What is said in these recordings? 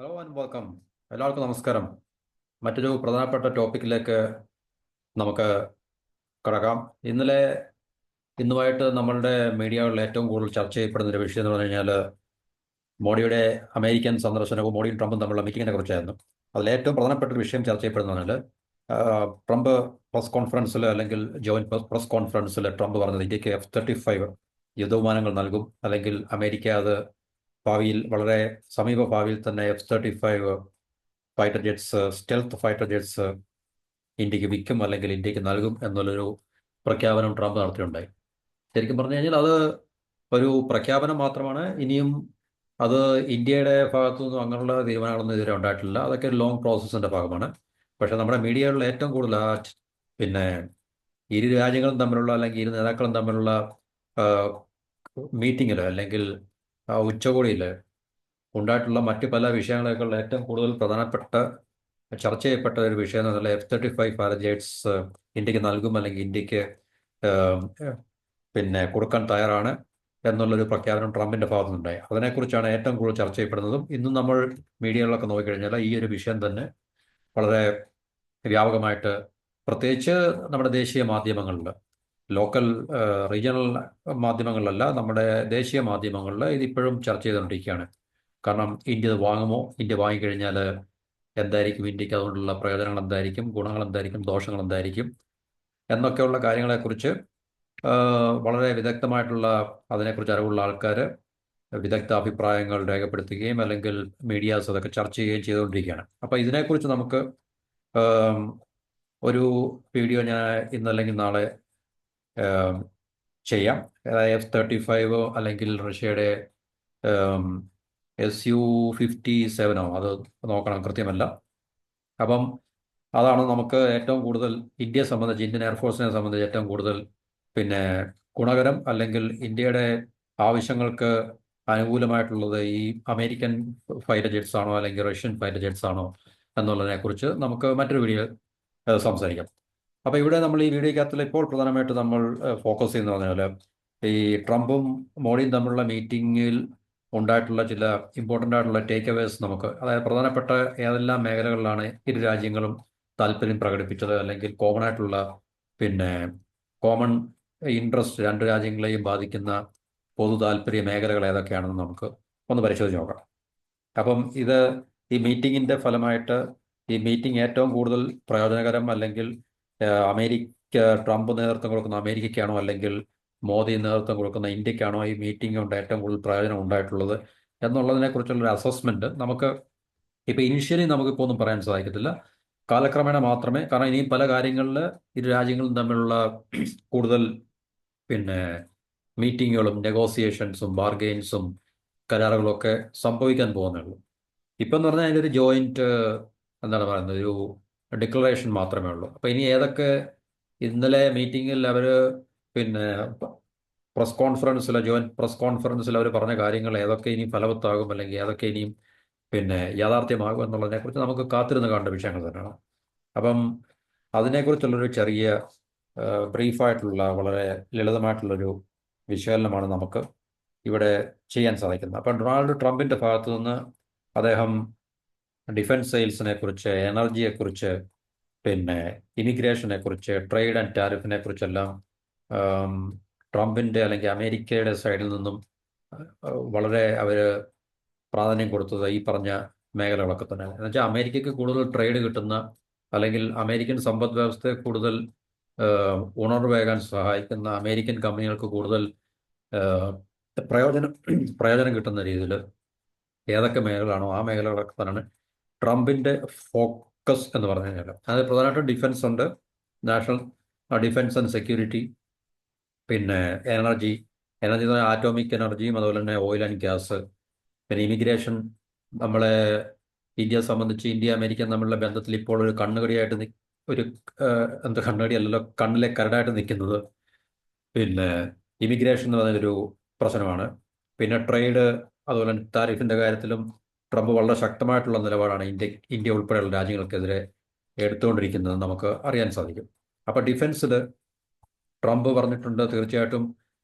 Hello and welcome. എല്ലാവർക്കും നമസ്കാരം. മറ്റൊരു പ്രധാനപ്പെട്ട ടോപ്പിക്കിലേക്ക് നമുക്ക് കടക്കാം. ഇന്നുമായിട്ട് നമ്മളുടെ മീഡിയകളിൽ ഏറ്റവും കൂടുതൽ ചർച്ച ചെയ്യപ്പെടുന്ന ഒരു വിഷയം എന്ന് പറഞ്ഞു കഴിഞ്ഞാൽ മോഡിയുടെ അമേരിക്കൻ സന്ദർശനവും മോഡിയും ട്രംപും തമ്മിലുള്ള മീറ്റിങ്ങിനെ കുറിച്ചായിരുന്നു. അതിൽ ഏറ്റവും പ്രധാനപ്പെട്ട ഒരു വിഷയം ചർച്ച ചെയ്യപ്പെടുന്നതിൽ ട്രംപ് പ്രസ് കോൺഫറൻസിൽ അല്ലെങ്കിൽ ജോയിന്റ് പ്രസ് കോൺഫറൻസിൽ ട്രംപ് പറഞ്ഞത് ഇന്ത്യക്ക് F-35 യുദ്ധവിമാനങ്ങൾ നൽകും, അല്ലെങ്കിൽ അമേരിക്ക അത് ഭാവിയിൽ വളരെ സമീപ ഭാവിയിൽ തന്നെ F-35 fighter jets, stealth fighter jets ഇന്ത്യക്ക് വിൽക്കും അല്ലെങ്കിൽ ഇന്ത്യക്ക് നൽകും എന്നുള്ളൊരു പ്രഖ്യാപനം ട്രംപ് നടത്തിയിട്ടുണ്ടായി. ശരിക്കും പറഞ്ഞു കഴിഞ്ഞാൽ അത് ഒരു പ്രഖ്യാപനം മാത്രമാണ്. ഇനിയും അത് ഇന്ത്യയുടെ ഭാഗത്തു നിന്നും അങ്ങനെയുള്ള തീരുമാനങ്ങളൊന്നും ഇതുവരെ ഉണ്ടായിട്ടില്ല. അതൊക്കെ ഒരു ലോങ് പ്രോസസ്സിന്റെ ഭാഗമാണ്. പക്ഷെ നമ്മുടെ മീഡിയകളിൽ ഏറ്റവും കൂടുതൽ പിന്നെ ഇരു രാജ്യങ്ങളും തമ്മിലുള്ള അല്ലെങ്കിൽ ഇരു നേതാക്കളും തമ്മിലുള്ള മീറ്റിങ്ങിൽ അല്ലെങ്കിൽ ഉച്ചകോടിയിൽ ഉണ്ടായിട്ടുള്ള മറ്റ് പല വിഷയങ്ങളെക്കാൾ ഏറ്റവും കൂടുതൽ പ്രധാനപ്പെട്ട ചർച്ച ചെയ്യപ്പെട്ട ഒരു വിഷയം എന്ന് പറഞ്ഞാൽ F-35 ഫൈറ്റർ ജെറ്റ്സ് ഇന്ത്യക്ക് നൽകും അല്ലെങ്കിൽ ഇന്ത്യക്ക് ഏം, കൊടുക്കാൻ തയ്യാറാണ് എന്നുള്ളൊരു പ്രഖ്യാപനം ട്രംപിന്റെ ഭാഗത്തുനിന്നുണ്ടായി. അതിനെക്കുറിച്ചാണ് ഏറ്റവും കൂടുതൽ ചർച്ച ചെയ്യപ്പെടുന്നതും. ഇന്നും നമ്മൾ മീഡിയകളിലൊക്കെ നോക്കിക്കഴിഞ്ഞാൽ ഈ ഒരു വിഷയം തന്നെ വളരെ വ്യാപകമായിട്ട്, പ്രത്യേകിച്ച് നമ്മുടെ ദേശീയ മാധ്യമങ്ങളിൽ, ലോക്കൽ റീജിയണൽ മാധ്യമങ്ങളിലല്ല, നമ്മുടെ ദേശീയ മാധ്യമങ്ങളിൽ ഇതിപ്പോഴും ചർച്ച ചെയ്തുകൊണ്ടിരിക്കുകയാണ്. കാരണം ഇന്ത്യ ഇത് വാങ്ങുമോ, ഇന്ത്യ വാങ്ങിക്കഴിഞ്ഞാൽ എന്തായിരിക്കും ഇന്ത്യക്ക് അതുകൊണ്ടുള്ള പ്രയോജനങ്ങൾ എന്തായിരിക്കും, ഗുണങ്ങൾ എന്തായിരിക്കും, ദോഷങ്ങൾ എന്തായിരിക്കും എന്നൊക്കെയുള്ള കാര്യങ്ങളെക്കുറിച്ച് വളരെ വിദഗ്ധമായിട്ടുള്ള, അതിനെക്കുറിച്ച് അറിവുള്ള ആൾക്കാർ വിദഗ്ധ അഭിപ്രായങ്ങൾ രേഖപ്പെടുത്തുകയും അല്ലെങ്കിൽ മീഡിയാസ് അതൊക്കെ ചർച്ച ചെയ്യുകയും ചെയ്തുകൊണ്ടിരിക്കുകയാണ്. അപ്പോൾ ഇതിനെക്കുറിച്ച് നമുക്ക് ആം, ഒരു വീഡിയോ ഞാൻ ഇന്നല്ലെങ്കിൽ നാളെ ആം, ചെയ്യാം. F-35 അല്ലെങ്കിൽ റഷ്യയുടെ Su-57 അത് നോക്കണം, കൃത്യമല്ല. അപ്പം അതാണ് നമുക്ക് ഏറ്റവും കൂടുതൽ ഇന്ത്യയെ സംബന്ധിച്ച്, ഇന്ത്യൻ എയർഫോഴ്സിനെ സംബന്ധിച്ച് ഏറ്റവും കൂടുതൽ പിന്നെ ഗുണകരം, അല്ലെങ്കിൽ ഇന്ത്യയുടെ ആവശ്യങ്ങൾക്ക് അനുകൂലമായിട്ടുള്ളത് ഈ അമേരിക്കൻ ഫൈറ്റർ ജെറ്റ്സ് ആണോ അല്ലെങ്കിൽ റഷ്യൻ ഫൈറ്റർ ജെറ്റ്സ് ആണോ എന്നുള്ളതിനെക്കുറിച്ച് നമുക്ക് മറ്റൊരു വീഡിയോ സംസാരിക്കാം. അപ്പോൾ ഇവിടെ നമ്മൾ ഈ വീഡിയോക്കകത്തിൽ ഇപ്പോൾ പ്രധാനമായിട്ട് നമ്മൾ ഫോക്കസ് ചെയ്യുന്ന പറഞ്ഞാൽ ഈ ട്രംപും മോഡിയും തമ്മിലുള്ള മീറ്റിങ്ങിൽ ഉണ്ടായിട്ടുള്ള ചില ഇമ്പോർട്ടൻ്റ് ആയിട്ടുള്ള ടേക്ക് അവേഴ്സ് നമുക്ക്, അതായത് പ്രധാനപ്പെട്ട ഏതെല്ലാം മേഖലകളിലാണ് ഇരു രാജ്യങ്ങളും താല്പര്യം പ്രകടിപ്പിച്ചത്, അല്ലെങ്കിൽ കോമൺ ആയിട്ടുള്ള പിന്നെ കോമൺ ഇൻട്രസ്റ്റ് രണ്ട് രാജ്യങ്ങളെയും ബാധിക്കുന്ന പൊതു താല്പര്യ മേഖലകൾ ഏതൊക്കെയാണെന്ന് നമുക്ക് ഒന്ന് പരിശോധിച്ച് നോക്കാം. അപ്പം ഈ മീറ്റിങ്ങിൻ്റെ ഫലമായിട്ട് ഈ മീറ്റിംഗ് ഏറ്റവും കൂടുതൽ പ്രയോജനകരം അല്ലെങ്കിൽ അമേരിക്ക, ട്രംപ് നേതൃത്വം കൊടുക്കുന്ന അമേരിക്കയ്ക്കാണോ അല്ലെങ്കിൽ മോദി നേതൃത്വം കൊടുക്കുന്ന ഇന്ത്യക്കാണോ ഈ മീറ്റിംഗ് കൊണ്ട് ഏറ്റവും കൂടുതൽ പ്രയോജനം ഉണ്ടായിട്ടുള്ളത് എന്നുള്ളതിനെക്കുറിച്ചുള്ളൊരു അസസ്മെന്റ് നമുക്ക് ഇപ്പോൾ ഇനിഷ്യലി നമുക്കിപ്പോൾ ഒന്നും പറയാൻ സാധിക്കത്തില്ല. കാലക്രമേണ മാത്രമേ, കാരണം ഇനിയും പല കാര്യങ്ങളിൽ ഇരു രാജ്യങ്ങളും തമ്മിലുള്ള കൂടുതൽ പിന്നെ മീറ്റിങ്ങുകളും നെഗോസിയേഷൻസും ബാർഗെയിൻസും കരാറുകളും ഒക്കെ സംഭവിക്കാൻ പോകുന്നുള്ളൂ. ഇപ്പം എന്ന് പറഞ്ഞാൽ അതിൻ്റെ ഒരു ജോയിന്റ് എന്താണ് പറയുന്നത്, ഒരു ഡിക്ലറേഷൻ മാത്രമേ ഉള്ളൂ. അപ്പം ഇനി ഏതൊക്കെ ഇന്നലെ മീറ്റിങ്ങിൽ അവർ പിന്നെ പ്രസ് കോൺഫറൻസിൽ, ജോയിന്റ് പ്രസ് കോൺഫറൻസിൽ അവർ പറഞ്ഞ കാര്യങ്ങൾ ഏതൊക്കെ ഇനി ഫലവത്താകും അല്ലെങ്കിൽ ഏതൊക്കെ ഇനിയും യാഥാർത്ഥ്യമാകും എന്നുള്ളതിനെക്കുറിച്ച് നമുക്ക് കാത്തിരുന്ന് കാണേണ്ട വിഷയങ്ങൾ തന്നെയാണ്. അപ്പം അതിനെക്കുറിച്ചുള്ളൊരു ചെറിയ ബ്രീഫായിട്ടുള്ള വളരെ ലളിതമായിട്ടുള്ളൊരു വിശകലനമാണ് നമുക്ക് ഇവിടെ ചെയ്യാൻ സാധിക്കുന്നത്. അപ്പം ഡൊണാൾഡ് ട്രംപിൻ്റെ ഭാഗത്തു നിന്ന് അദ്ദേഹം ഡിഫൻസ് സെയിൽസിനെ കുറിച്ച്, എനർജിയെക്കുറിച്ച്, ഇമിഗ്രേഷനെ കുറിച്ച്, ട്രേഡ് ആൻഡ് ടാരിഫിനെ കുറിച്ചെല്ലാം ട്രംപിൻ്റെ അല്ലെങ്കിൽ അമേരിക്കയുടെ സൈഡിൽ നിന്നും വളരെ അവർ പ്രാധാന്യം കൊടുത്തത് ഈ പറഞ്ഞ മേഖലകളൊക്കെ തന്നെയാണ്. എന്നുവെച്ചാൽ അമേരിക്കയ്ക്ക് കൂടുതൽ ട്രേഡ് കിട്ടുന്ന, അല്ലെങ്കിൽ അമേരിക്കൻ സമ്പദ് വ്യവസ്ഥയെ കൂടുതൽ ഉണർവേകാൻ സഹായിക്കുന്ന, അമേരിക്കൻ കമ്പനികൾക്ക് കൂടുതൽ പ്രയോജനം പ്രയോജനം കിട്ടുന്ന രീതിയിൽ ഏതൊക്കെ മേഖലകളാണോ ആ മേഖലകളൊക്കെ തന്നെയാണ് ട്രംപിൻ്റെ ഫോക്കസ് എന്ന് പറഞ്ഞു കഴിഞ്ഞാൽ. അത് പ്രധാനമായിട്ടും ഡിഫൻസ് ഉണ്ട്, നാഷണൽ ഡിഫൻസ് ആൻഡ് സെക്യൂരിറ്റി, പിന്നെ എനർജി എനർജി എന്ന് പറഞ്ഞാൽ ആറ്റോമിക് എനർജിയും അതുപോലെ തന്നെ ഓയിൽ ആൻഡ് ഗ്യാസ്, പിന്നെ ഇമിഗ്രേഷൻ. നമ്മളെ ഇന്ത്യയെ സംബന്ധിച്ച് ഇന്ത്യ അമേരിക്ക തമ്മിലുള്ള ബന്ധത്തിൽ ഇപ്പോൾ ഒരു കണ്ണുകടിയായിട്ട് ഒരു എന്താ കണ്ണുകടി അല്ലല്ലോ, കണ്ണിലെ കരടായിട്ട് നിൽക്കുന്നത് ഇമിഗ്രേഷൻ എന്ന് പറയുന്നൊരു പ്രശ്നമാണ്. പിന്നെ ട്രേഡ്, അതുപോലെ താരിഫിൻ്റെ കാര്യത്തിലും ട്രംപ് വളരെ ശക്തമായിട്ടുള്ള നിലപാടാണ് ഇന്ത്യ ഉൾപ്പെടെയുള്ള രാജ്യങ്ങൾക്കെതിരെ എടുത്തുകൊണ്ടിരിക്കുന്നത് നമുക്ക് അറിയാൻ സാധിക്കും. അപ്പോൾ ഡിഫൻസിൽ ട്രംപ് പറഞ്ഞിട്ടുണ്ട്, തീർച്ചയായിട്ടും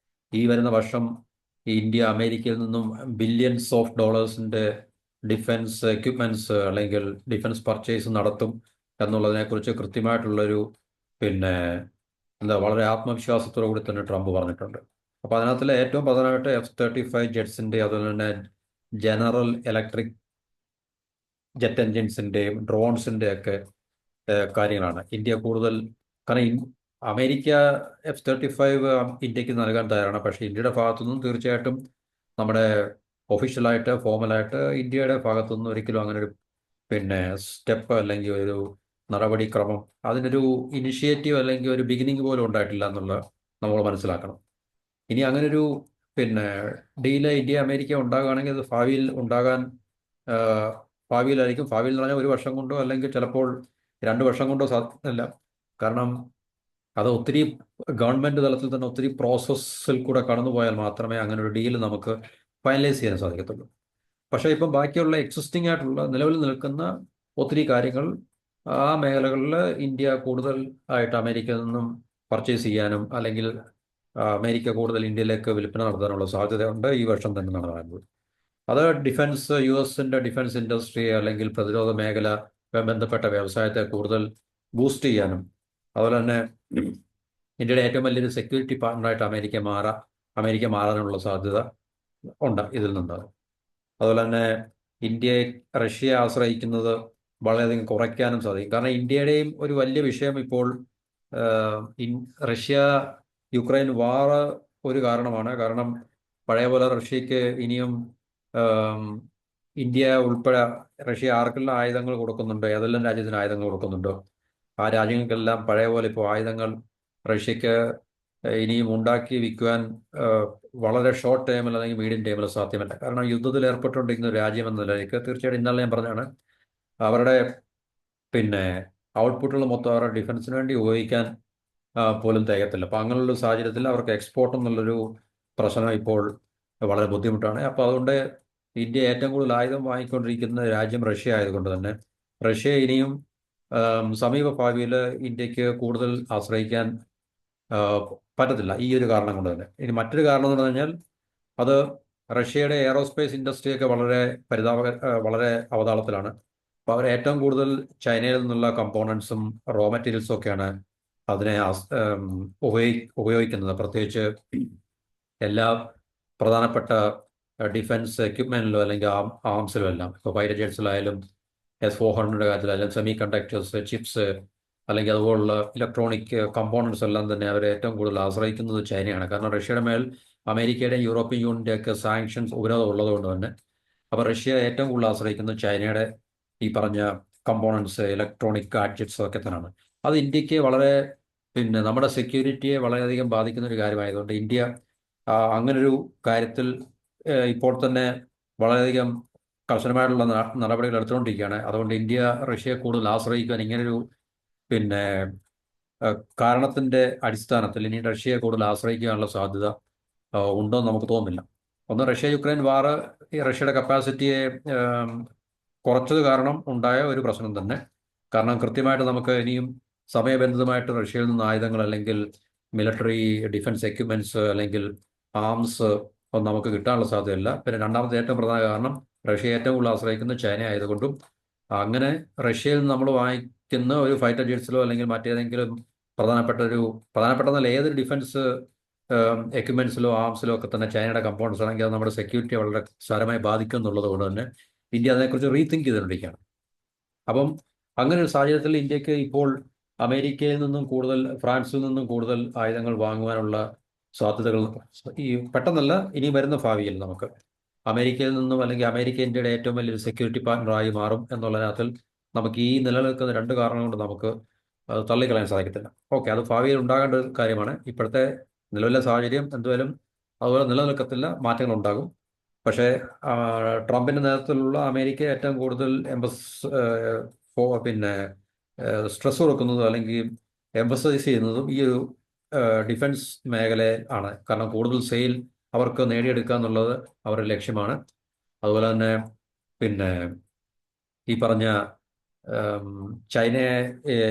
ഈ വരുന്ന വർഷം ഈ ഇന്ത്യ അമേരിക്കയിൽ നിന്നും ബില്യൺസ് ഓഫ് ഡോളേഴ്സിൻ്റെ ഡിഫൻസ് എക്യുപ്മെന്റ്സ് അല്ലെങ്കിൽ ഡിഫൻസ് പർച്ചേസ് നടത്തും എന്നുള്ളതിനെക്കുറിച്ച് കൃത്യമായിട്ടുള്ളൊരു പിന്നെ എന്താ വളരെ ആത്മവിശ്വാസത്തോടു കൂടി തന്നെ ട്രംപ് പറഞ്ഞിട്ടുണ്ട്. അപ്പോൾ അതിനകത്തിലെ ഏറ്റവും പ്രധാനമായിട്ട് F-35 ജെറ്റ്സിൻ്റെ, അതുപോലെ തന്നെ ജനറൽ ഇലക്ട്രിക് ജെറ്റ് എൻജിൻസിൻ്റെയും ഡ്രോൺസിൻ്റെ ഒക്കെ കാര്യങ്ങളാണ് ഇന്ത്യ കൂടുതൽ. കാരണം അമേരിക്ക F-35 ഇന്ത്യക്ക് നൽകാൻ തയ്യാറാണ്. പക്ഷേ ഇന്ത്യയുടെ ഭാഗത്തുനിന്നും തീർച്ചയായിട്ടും നമ്മുടെ ഒഫീഷ്യലായിട്ട് ഫോമലായിട്ട് ഇന്ത്യയുടെ ഭാഗത്തുനിന്ന് ഒരിക്കലും അങ്ങനെ ഒരു സ്റ്റെപ്പ് അല്ലെങ്കിൽ ഒരു നടപടിക്രമം, അതിനൊരു ഇനിഷ്യേറ്റീവ് അല്ലെങ്കിൽ ഒരു ബിഗിനിങ് പോലും ഉണ്ടായിട്ടില്ല എന്നുള്ള നമ്മൾ മനസ്സിലാക്കണം. ഇനി അങ്ങനൊരു പിന്നെ ഡീല് ഇന്ത്യ അമേരിക്ക ഉണ്ടാകുകയാണെങ്കിൽ അത് ഭാവിയിൽ ഉണ്ടാകാൻ ആ, ഭാവിയിലായിരിക്കും. ഭാവിയിൽ എന്ന് പറഞ്ഞാൽ ഒരു വർഷം കൊണ്ടോ അല്ലെങ്കിൽ ചിലപ്പോൾ 2 വർഷം കൊണ്ടോ സാധ്യമല്ല. കാരണം അത് ഒത്തിരി ഗവൺമെൻറ് തലത്തിൽ തന്നെ ഒത്തിരി പ്രോസസ്സിൽ കൂടെ കടന്നു പോയാൽ മാത്രമേ അങ്ങനെ ഒരു ഡീൽ നമുക്ക് ഫൈനലൈസ് ചെയ്യാൻ സാധിക്കത്തുള്ളൂ. പക്ഷേ ഇപ്പം ബാക്കിയുള്ള എക്സിസ്റ്റിംഗ് ആയിട്ടുള്ള നിലവിൽ നിൽക്കുന്ന ഒത്തിരി കാര്യങ്ങൾ ആ മേഖലകളിൽ ഇന്ത്യ കൂടുതൽ ആയിട്ട് അമേരിക്കയിൽ നിന്നും പർച്ചേസ് ചെയ്യാനും അല്ലെങ്കിൽ അമേരിക്ക കൂടുതൽ ഇന്ത്യയിലേക്ക് വിൽപ്പന നടത്താനുള്ള സാധ്യതയുണ്ട് ഈ വർഷം തന്നെ നടന്നത്. അത് US-ന്റെ ഡിഫൻസ് ഇൻഡസ്ട്രി അല്ലെങ്കിൽ പ്രതിരോധ മേഖല ബന്ധപ്പെട്ട വ്യവസായത്തെ കൂടുതൽ ബൂസ്റ്റ് ചെയ്യാനും, അതുപോലെ തന്നെ ഇന്ത്യയുടെ ഏറ്റവും വലിയൊരു സെക്യൂരിറ്റി പാർട്ണറായിട്ട് അമേരിക്ക മാറാനുള്ള സാധ്യത ഉണ്ട് ഇതിൽ നിന്ന്. അതുപോലെ തന്നെ ഇന്ത്യയെ റഷ്യയെ ആശ്രയിക്കുന്നത് വളരെയധികം കുറയ്ക്കാനും സാധിക്കും. കാരണം ഇന്ത്യയുടെയും ഒരു വലിയ വിഷയം ഇപ്പോൾ റഷ്യ യുക്രൈൻ വാർ ഒരു കാരണമാണ്. കാരണം പഴയ പോലെ റഷ്യക്ക് ഇനിയും ഇന്ത്യ ഉൾപ്പെടെ റഷ്യ ആർക്കെല്ലാം ആയുധങ്ങൾ കൊടുക്കുന്നുണ്ടോ, ഏതെല്ലാം രാജ്യത്തിന് ആയുധങ്ങൾ കൊടുക്കുന്നുണ്ടോ ആ രാജ്യങ്ങൾക്കെല്ലാം പഴയ പോലെ ഇപ്പോൾ ആയുധങ്ങൾ റഷ്യക്ക് ഇനിയും ഉണ്ടാക്കി വിൽക്കുവാൻ വളരെ ഷോർട്ട് ടൈമിൽ അല്ലെങ്കിൽ മീഡിയം ടൈമിൽ സാധ്യമല്ല. കാരണം യുദ്ധത്തിൽ ഏർപ്പെട്ടുകൊണ്ടിരിക്കുന്ന ഒരു രാജ്യം എന്ന നിലയ്ക്ക് തീർച്ചയായിട്ടും ഇന്നലെ ഞാൻ പറഞ്ഞാണ് അവരുടെ ഔട്ട്പുട്ടുകൾ മൊത്തം അവരുടെ ഡിഫൻസിന് വേണ്ടി ഉപയോഗിക്കാൻ പോലും തികയത്തില്ല. അപ്പോൾ അങ്ങനെയുള്ള സാഹചര്യത്തിൽ അവർക്ക് എക്സ്പോർട്ട് എന്നുള്ളൊരു പ്രശ്നം ഇപ്പോൾ വളരെ ബുദ്ധിമുട്ടാണ്. അപ്പോൾ അതുകൊണ്ട് ഇന്ത്യ ഏറ്റവും കൂടുതൽ ആയുധം വാങ്ങിക്കൊണ്ടിരിക്കുന്ന രാജ്യം റഷ്യ ആയതുകൊണ്ട് തന്നെ റഷ്യ ഇനിയും സമീപ ഭാവിയിൽ ഇന്ത്യക്ക് കൂടുതൽ ആശ്രയിക്കാൻ പറ്റത്തില്ല, ഈ ഒരു കാരണം കൊണ്ട് തന്നെ. ഇനി മറ്റൊരു കാരണം എന്ന് പറഞ്ഞു കഴിഞ്ഞാൽ അത് റഷ്യയുടെ എയറോസ്പേസ് ഇൻഡസ്ട്രിയൊക്കെ വളരെ അവതാളത്തിലാണ്. അപ്പോൾ അവർ ഏറ്റവും കൂടുതൽ ചൈനയിൽ നിന്നുള്ള കമ്പോണൻസും റോ മെറ്റീരിയൽസും ഒക്കെയാണ് അതിനെ ഉപയോഗിക്കുന്നത്. പ്രത്യേകിച്ച് എല്ലാ പ്രധാനപ്പെട്ട ഡിഫൻസ് എക്യുപ്മെന്റിലും അല്ലെങ്കിൽ ആംസിലും എല്ലാം. ഇപ്പോൾ ഫൈറ്റർ ജെറ്റ്സിലായാലും S-400 കാര്യത്തിലായാലും സെമി കണ്ടക്ടേഴ്സ്, ചിപ്സ് അല്ലെങ്കിൽ അതുപോലുള്ള ഇലക്ട്രോണിക് കമ്പോണൻസ് എല്ലാം തന്നെ അവർ ഏറ്റവും കൂടുതൽ ആശ്രയിക്കുന്നത് ചൈനയാണ്. കാരണം റഷ്യയുടെ മേൽ അമേരിക്കയുടെയും യൂറോപ്യൻ യൂണിയൻ്റെ ഒക്കെ സാങ്ഷൻസ് ഉപരോധം ഉള്ളതുകൊണ്ട് തന്നെ അപ്പോൾ റഷ്യ ഏറ്റവും കൂടുതൽ ആശ്രയിക്കുന്നത് ചൈനയുടെ ഈ പറഞ്ഞ കമ്പോണൻസ്, ഇലക്ട്രോണിക് ഗാഡ്ജറ്റ്സ് ഒക്കെ തന്നെയാണ്. അത് ഇന്ത്യക്ക് വളരെ നമ്മുടെ സെക്യൂരിറ്റിയെ വളരെയധികം ബാധിക്കുന്ന ഒരു കാര്യമായതുകൊണ്ട് ഇന്ത്യ അങ്ങനൊരു കാര്യത്തിൽ ഇപ്പോൾ തന്നെ വളരെയധികം കർശനമായിട്ടുള്ള നടപടികൾ എടുത്തുകൊണ്ടിരിക്കുകയാണ്. അതുകൊണ്ട് ഇന്ത്യ റഷ്യയെ കൂടുതൽ ആശ്രയിക്കാൻ ഇങ്ങനൊരു പിന്നെ കാരണത്തിൻ്റെ അടിസ്ഥാനത്തിൽ ഇനി റഷ്യയെ കൂടുതൽ ആശ്രയിക്കാനുള്ള സാധ്യത ഉണ്ടോ എന്ന് നമുക്ക് തോന്നുന്നില്ല. ഒന്ന്, റഷ്യ യുക്രൈൻ വാർ ഈ റഷ്യയുടെ കപ്പാസിറ്റിയെ കുറച്ചത് കാരണം ഉണ്ടായ ഒരു പ്രശ്നം തന്നെ. കാരണം കൃത്യമായിട്ട് നമുക്ക് ഇനിയും സമയബന്ധിതമായിട്ട് റഷ്യയിൽ നിന്ന് ആയുധങ്ങൾ അല്ലെങ്കിൽ മിലിറ്ററി ഡിഫൻസ് എക്യുപ്മെന്റ്സ് അല്ലെങ്കിൽ ആംസ് ഒന്നും നമുക്ക് കിട്ടാനുള്ള സാധ്യതയില്ല. പിന്നെ രണ്ടാമത്തെ ഏറ്റവും പ്രധാന കാരണം റഷ്യ ഏറ്റവും കൂടുതൽ ആശ്രയിക്കുന്നത് ചൈന ആയതുകൊണ്ടും അങ്ങനെ റഷ്യയിൽ നിന്ന് നമ്മൾ വാങ്ങിക്കുന്ന ഒരു ഫൈറ്റർ ജെറ്റ്സിലോ അല്ലെങ്കിൽ മറ്റേതെങ്കിലും പ്രധാനപ്പെട്ട ഏതൊരു ഡിഫൻസ് എക്യുപ്മെന്റ്സിലോ ആംസിലോ ഒക്കെ തന്നെ ചൈനയുടെ കമ്പോണൻസ് ആണെങ്കിൽ അത് നമ്മുടെ സെക്യൂരിറ്റിയെ വളരെ സാരമായി ബാധിക്കും എന്നുള്ളത് കൊണ്ട് തന്നെ ഇന്ത്യ അതിനെക്കുറിച്ച് റീതിങ്ക് ചെയ്തുകൊണ്ടിരിക്കുകയാണ്. അപ്പം അങ്ങനെ ഒരു സാഹചര്യത്തിൽ ഇന്ത്യക്ക് ഇപ്പോൾ അമേരിക്കയിൽ നിന്നും കൂടുതൽ, ഫ്രാൻസിൽ നിന്നും കൂടുതൽ ആയുധങ്ങൾ വാങ്ങുവാനുള്ള സാധ്യതകൾ ഈ പെട്ടെന്നല്ല, ഇനി വരുന്ന ഭാവിയിൽ നമുക്ക് അമേരിക്കയിൽ നിന്നും അല്ലെങ്കിൽ അമേരിക്ക ഇന്ത്യയുടെ ഏറ്റവും വലിയൊരു സെക്യൂരിറ്റി പാർട്ണറായി മാറും എന്നുള്ളതിനകത്തിൽ നമുക്ക് ഈ നിലനിൽക്കുന്ന 2 കാരണം കൊണ്ട് നമുക്ക് അത് തള്ളിക്കളയാൻ സാധിക്കത്തില്ല. ഓക്കെ, അത് ഭാവിയിൽ ഉണ്ടാകേണ്ട ഒരു കാര്യമാണ്. ഇപ്പോഴത്തെ നിലവിലെ സാഹചര്യം എന്തുവായാലും അതുപോലെ നിലനിൽക്കത്തില്ല, മാറ്റങ്ങൾ ഉണ്ടാകും. പക്ഷേ ട്രംപിൻ്റെ നേതൃത്വത്തിലുള്ള അമേരിക്ക ഏറ്റവും കൂടുതൽ സ്ട്രെസ് കൊടുക്കുന്നതും അല്ലെങ്കിൽ എംഫസൈസ് ചെയ്യുന്നതും ഈ ഒരു ഡിഫൻസ് മേഖലയിൽ ആണ്. കാരണം കൂടുതൽ സെയിൽ അവർക്ക് നേടിയെടുക്കുക എന്നുള്ളത് അവരുടെ ലക്ഷ്യമാണ്. അതുപോലെ തന്നെ ഈ പറഞ്ഞ ചൈനയെ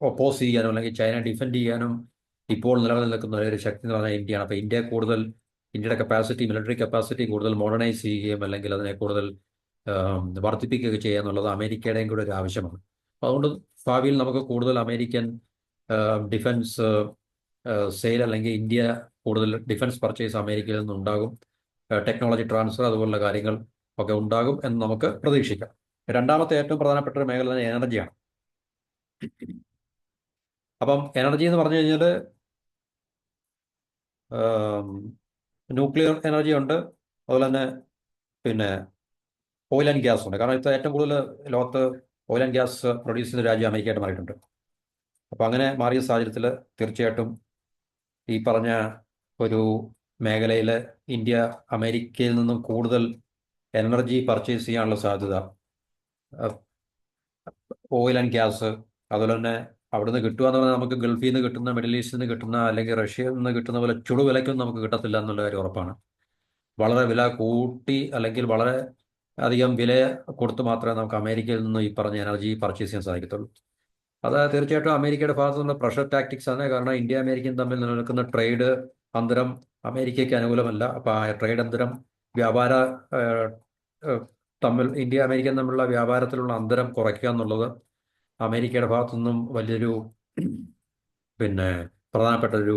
ഒപ്പോസ് ചെയ്യാനും അല്ലെങ്കിൽ ചൈന ഡിഫെൻഡ് ചെയ്യാനും ഇപ്പോൾ നിലനിൽക്കുന്ന ഒരു ശക്തി എന്ന് പറഞ്ഞാൽ ഇന്ത്യയാണ്. അപ്പോൾ ഇന്ത്യയുടെ മിലിറ്ററി കപ്പാസിറ്റി കൂടുതൽ മോഡേണൈസ് ചെയ്യുകയും അല്ലെങ്കിൽ അതിനെ കൂടുതൽ വർദ്ധിപ്പിക്കുകയൊക്കെ ചെയ്യുക എന്നുള്ളത് അമേരിക്കയുടെയും കൂടെ ഒരു ആവശ്യമാണ്. അപ്പോൾ അതുകൊണ്ട് ഭാവിയിൽ നമുക്ക് കൂടുതൽ അമേരിക്കൻ ഡിഫൻസ് സെയിൽ, അല്ലെങ്കിൽ ഇന്ത്യ കൂടുതൽ ഡിഫൻസ് പർച്ചേസ് അമേരിക്കയിൽ നിന്നുണ്ടാകും. ടെക്നോളജി ട്രാൻസ്ഫർ അതുപോലുള്ള കാര്യങ്ങൾ ഒക്കെ ഉണ്ടാകും എന്ന് നമുക്ക് പ്രതീക്ഷിക്കാം. രണ്ടാമത്തെ ഏറ്റവും പ്രധാനപ്പെട്ട ഒരു മേഖല തന്നെ എനർജിയാണ്. അപ്പം എനർജി എന്ന് പറഞ്ഞു കഴിഞ്ഞാൽ ന്യൂക്ലിയർ എനർജി ഉണ്ട്, അതുപോലെ തന്നെ പിന്നെ ഓയിൽ ആൻഡ് ഗ്യാസ് ഉണ്ട്. കാരണം ഇപ്പോൾ ഏറ്റവും കൂടുതൽ ലോകത്ത് ഓയിൽ ആൻഡ് ഗ്യാസ് പ്രൊഡ്യൂസ് ചെയ്യുന്ന രാജ്യം അമേരിക്കയായിട്ട് മാറിയിട്ടുണ്ട്. അപ്പോൾ അങ്ങനെ മാറിയ സാഹചര്യത്തിൽ തീർച്ചയായിട്ടും ഈ പറഞ്ഞ ഒരു മേഖലയിൽ ഇന്ത്യ അമേരിക്കയിൽ നിന്നും കൂടുതൽ എനർജി പർച്ചേസ് ചെയ്യാനുള്ള സാധ്യത, ഓയിൽ ആൻഡ് ഗ്യാസ്, അതുപോലെ തന്നെ അവിടെ നിന്ന് കിട്ടുക എന്ന് പറഞ്ഞാൽ നമുക്ക് ഗൾഫിൽ നിന്ന് കിട്ടുന്ന, മിഡിൽ ഈസ്റ്റിൽ നിന്ന് കിട്ടുന്ന, അല്ലെങ്കിൽ റഷ്യയിൽ നിന്ന് കിട്ടുന്ന പോലെ ചുടുവിലയ്ക്കൊന്നും നമുക്ക് കിട്ടത്തില്ല എന്നുള്ള കാര്യം ഉറപ്പാണ്. വളരെ വില കൂട്ടി അല്ലെങ്കിൽ വളരെ അധികം വില കൊടുത്ത് മാത്രമേ നമുക്ക് അമേരിക്കയിൽ നിന്ന് ഈ പറഞ്ഞ എനർജി പർച്ചേസ് ചെയ്യാൻ സാധിക്കത്തുള്ളൂ. അത് തീർച്ചയായിട്ടും അമേരിക്കയുടെ ഭാഗത്തു നിന്നുള്ള പ്രഷർ ടാക്ടിക്സ് ആണ്. കാരണം ഇന്ത്യ അമേരിക്കയും തമ്മിൽ നിലനിൽക്കുന്ന ട്രേഡ് അന്തരം അമേരിക്കയ്ക്ക് അനുകൂലമല്ല. അപ്പോൾ ആ ട്രേഡ് അന്തരം, വ്യാപാര ഏഹ്, ഏഹ്, ഇന്ത്യ അമേരിക്കയും തമ്മിലുള്ള വ്യാപാരത്തിലുള്ള അന്തരം കുറയ്ക്കുക എന്നുള്ളത് അമേരിക്കയുടെ ഭാഗത്തു നിന്നും വലിയൊരു പിന്നെ പ്രധാനപ്പെട്ട ഒരു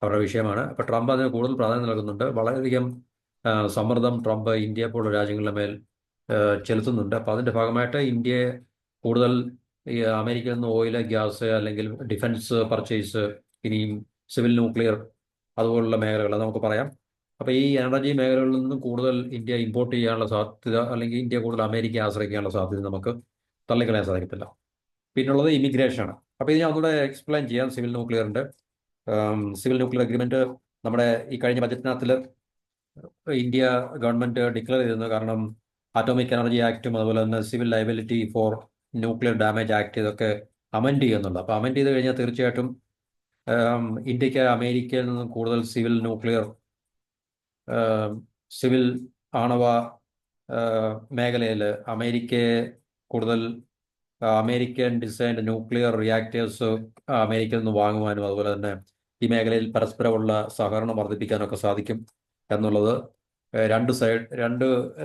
അവരുടെ വിഷയമാണ്. അപ്പോൾ ട്രംപ് അതിന് കൂടുതൽ പ്രാധാന്യം നൽകുന്നുണ്ട്. വളരെയധികം സമ്മർദ്ദം ട്രംപ് ഇന്ത്യയെ പോലുള്ള രാജ്യങ്ങളുടെ മേൽ ചെലുത്തുന്നുണ്ട്. അപ്പോൾ അതിൻ്റെ ഭാഗമായിട്ട് ഇന്ത്യയെ കൂടുതൽ ഈ അമേരിക്കയിൽ നിന്ന് ഓയിൽ, ഗ്യാസ്, അല്ലെങ്കിൽ ഡിഫൻസ് പർച്ചേസ്, ഇനിയും സിവിൽ ന്യൂക്ലിയർ അതുപോലുള്ള മേഖലകൾ നമുക്ക് പറയാം. അപ്പോൾ ഈ എനർജി മേഖലകളിൽ നിന്നും കൂടുതൽ ഇന്ത്യ ഇമ്പോർട്ട് ചെയ്യാനുള്ള സാധ്യത, അല്ലെങ്കിൽ ഇന്ത്യ കൂടുതൽ അമേരിക്കയെ ആശ്രയിക്കാനുള്ള സാധ്യത നമുക്ക് തള്ളിക്കളയാൻ സാധിക്കത്തില്ല. പിന്നുള്ളത് ഇമിഗ്രേഷനാണ്. അപ്പോൾ ഇത് ഞാൻ ഒന്നുകൂടെ എക്സ്പ്ലെയിൻ ചെയ്യാം. സിവിൽ ന്യൂക്ലിയർ അഗ്രിമെന്റ് നമ്മുടെ ഈ കഴിഞ്ഞ ബജറ്റിനകത്തിൽ ഇന്ത്യ ഗവൺമെന്റ് ഡിക്ലെയർ ചെയ്തിരുന്നു. കാരണം ആറ്റോമിക് എനർജി ആക്റ്റും അതുപോലെ തന്നെ civil liability for nuclear damage act, ഇതൊക്കെ അമെൻഡ് ചെയ്യുന്നുണ്ട്. അപ്പോൾ അമെൻഡ് ചെയ്ത് കഴിഞ്ഞാൽ തീർച്ചയായിട്ടും ഇന്ത്യക്ക് അമേരിക്കയിൽ നിന്നും കൂടുതൽ സിവിൽ ആണവ മേഖലയിൽ അമേരിക്കയെ കൂടുതൽ അമേരിക്കൻ ഡിസൈൻഡ് ന്യൂക്ലിയർ റിയാക്ടേഴ്സ് അമേരിക്കയിൽ നിന്ന് വാങ്ങുവാനും അതുപോലെ തന്നെ ഈ മേഖലയിൽ പരസ്പരമുള്ള സഹകരണം വർദ്ധിപ്പിക്കാനൊക്കെ സാധിക്കും എന്നുള്ളത് രണ്ട്